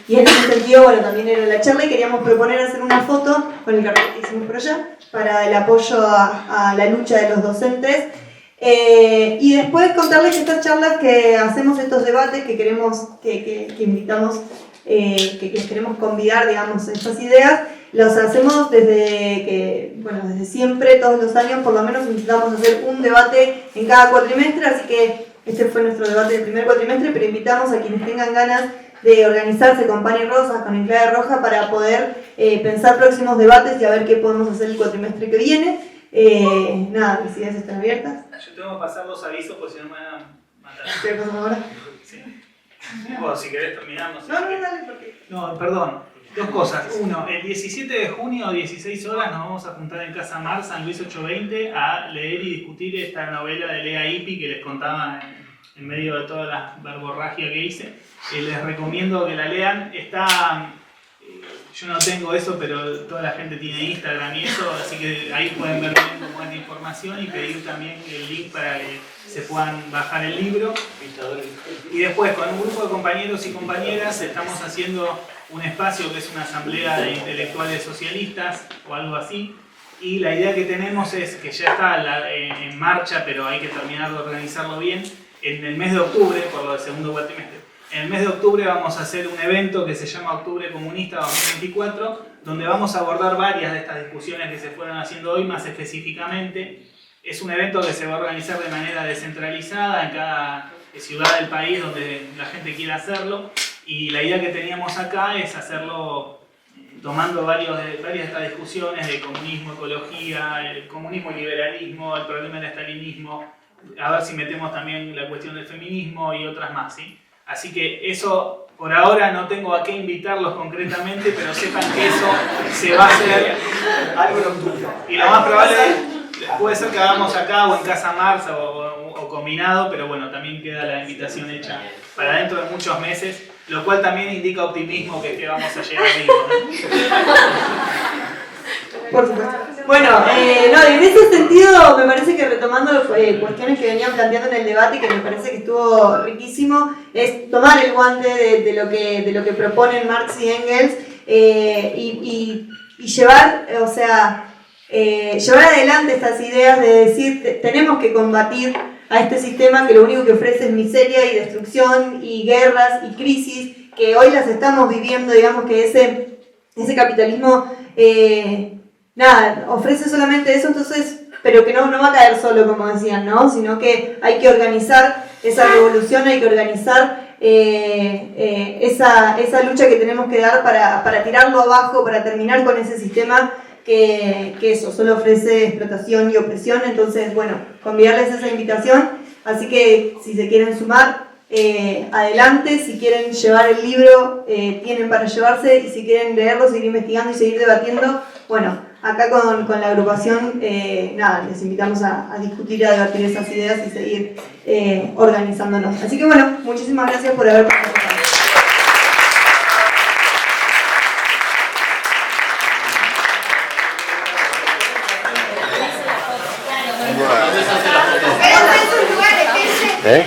y en ese sentido, bueno, también era la charla y queríamos proponer hacer una foto con el cartel que hicimos por allá, para el apoyo a la lucha de los docentes. Y después contarles que estas charlas que hacemos, estos debates que queremos, que invitamos, que les queremos convidar, digamos, estas ideas, los hacemos desde siempre, todos los años, por lo menos intentamos hacer un debate en cada cuatrimestre, así que este fue nuestro debate del primer cuatrimestre, pero invitamos a quienes tengan ganas de organizarse con Pan y Rosas, con Enclave Roja, para poder pensar próximos debates y a ver qué podemos hacer el cuatrimestre que viene. Nada, mis ideas están abiertas. Yo tengo que pasar los avisos porque si no me van a matar. ¿Qué pasa ahora? Sí. Bueno, si querés terminamos. No, dale, porque... No, perdón. Dos cosas. Uno, el 17 de junio, 16 horas, nos vamos a juntar en Casa Mar, San Luis 820, a leer y discutir esta novela de Lea Ypi que les contaba en medio de toda la verborragia que hice. Les recomiendo que la lean. Está... yo no tengo eso, pero toda la gente tiene Instagram y eso, así que ahí pueden ver bien cómo es la información y pedir también el link para que se puedan bajar el libro. Y después, con un grupo de compañeros y compañeras, estamos haciendo un espacio que es una asamblea de intelectuales socialistas o algo así. Y la idea que tenemos es que ya está en marcha, pero hay que terminar de organizarlo bien, en el mes de octubre, por lo del segundo cuatrimestre. En el mes de octubre vamos a hacer un evento que se llama Octubre Comunista 2024, donde vamos a abordar varias de estas discusiones que se fueron haciendo hoy, más específicamente. Es un evento que se va a organizar de manera descentralizada en cada ciudad del país donde la gente quiera hacerlo. Y la idea que teníamos acá es hacerlo tomando varias de estas discusiones de comunismo, ecología, el comunismo y liberalismo, el problema del estalinismo, a ver si metemos también la cuestión del feminismo y otras más, ¿sí? Así que eso, por ahora no tengo a qué invitarlos concretamente, pero sepan que eso se va a hacer algo en octubre. Y lo más probable puede ser que hagamos acá o en Casa Marza o combinado, pero bueno, también queda la invitación hecha para dentro de muchos meses, lo cual también indica optimismo que vamos a llegar vivos, ¿no? Por supuesto. Bueno, en ese sentido me parece que retomando cuestiones que venían planteando en el debate, que me parece que estuvo riquísimo, es tomar el guante de lo que proponen Marx y Engels y llevar, llevar adelante estas ideas de decir tenemos que combatir a este sistema que lo único que ofrece es miseria y destrucción y guerras y crisis, que hoy las estamos viviendo, digamos que ese capitalismo ofrece solamente eso, entonces, pero que no va a caer solo, como decían, ¿no? Sino que hay que organizar esa revolución, hay que organizar esa lucha que tenemos que dar para tirarlo abajo, para terminar con ese sistema que eso solo ofrece explotación y opresión. Entonces, bueno, convidarles esa invitación, así que si se quieren sumar, adelante. Si quieren llevar el libro, tienen para llevarse, y si quieren leerlo, seguir investigando y seguir debatiendo, bueno, acá con la agrupación, les invitamos a discutir, a debatir esas ideas y seguir organizándonos. Así que bueno, muchísimas gracias por haber participado. ¿Eh?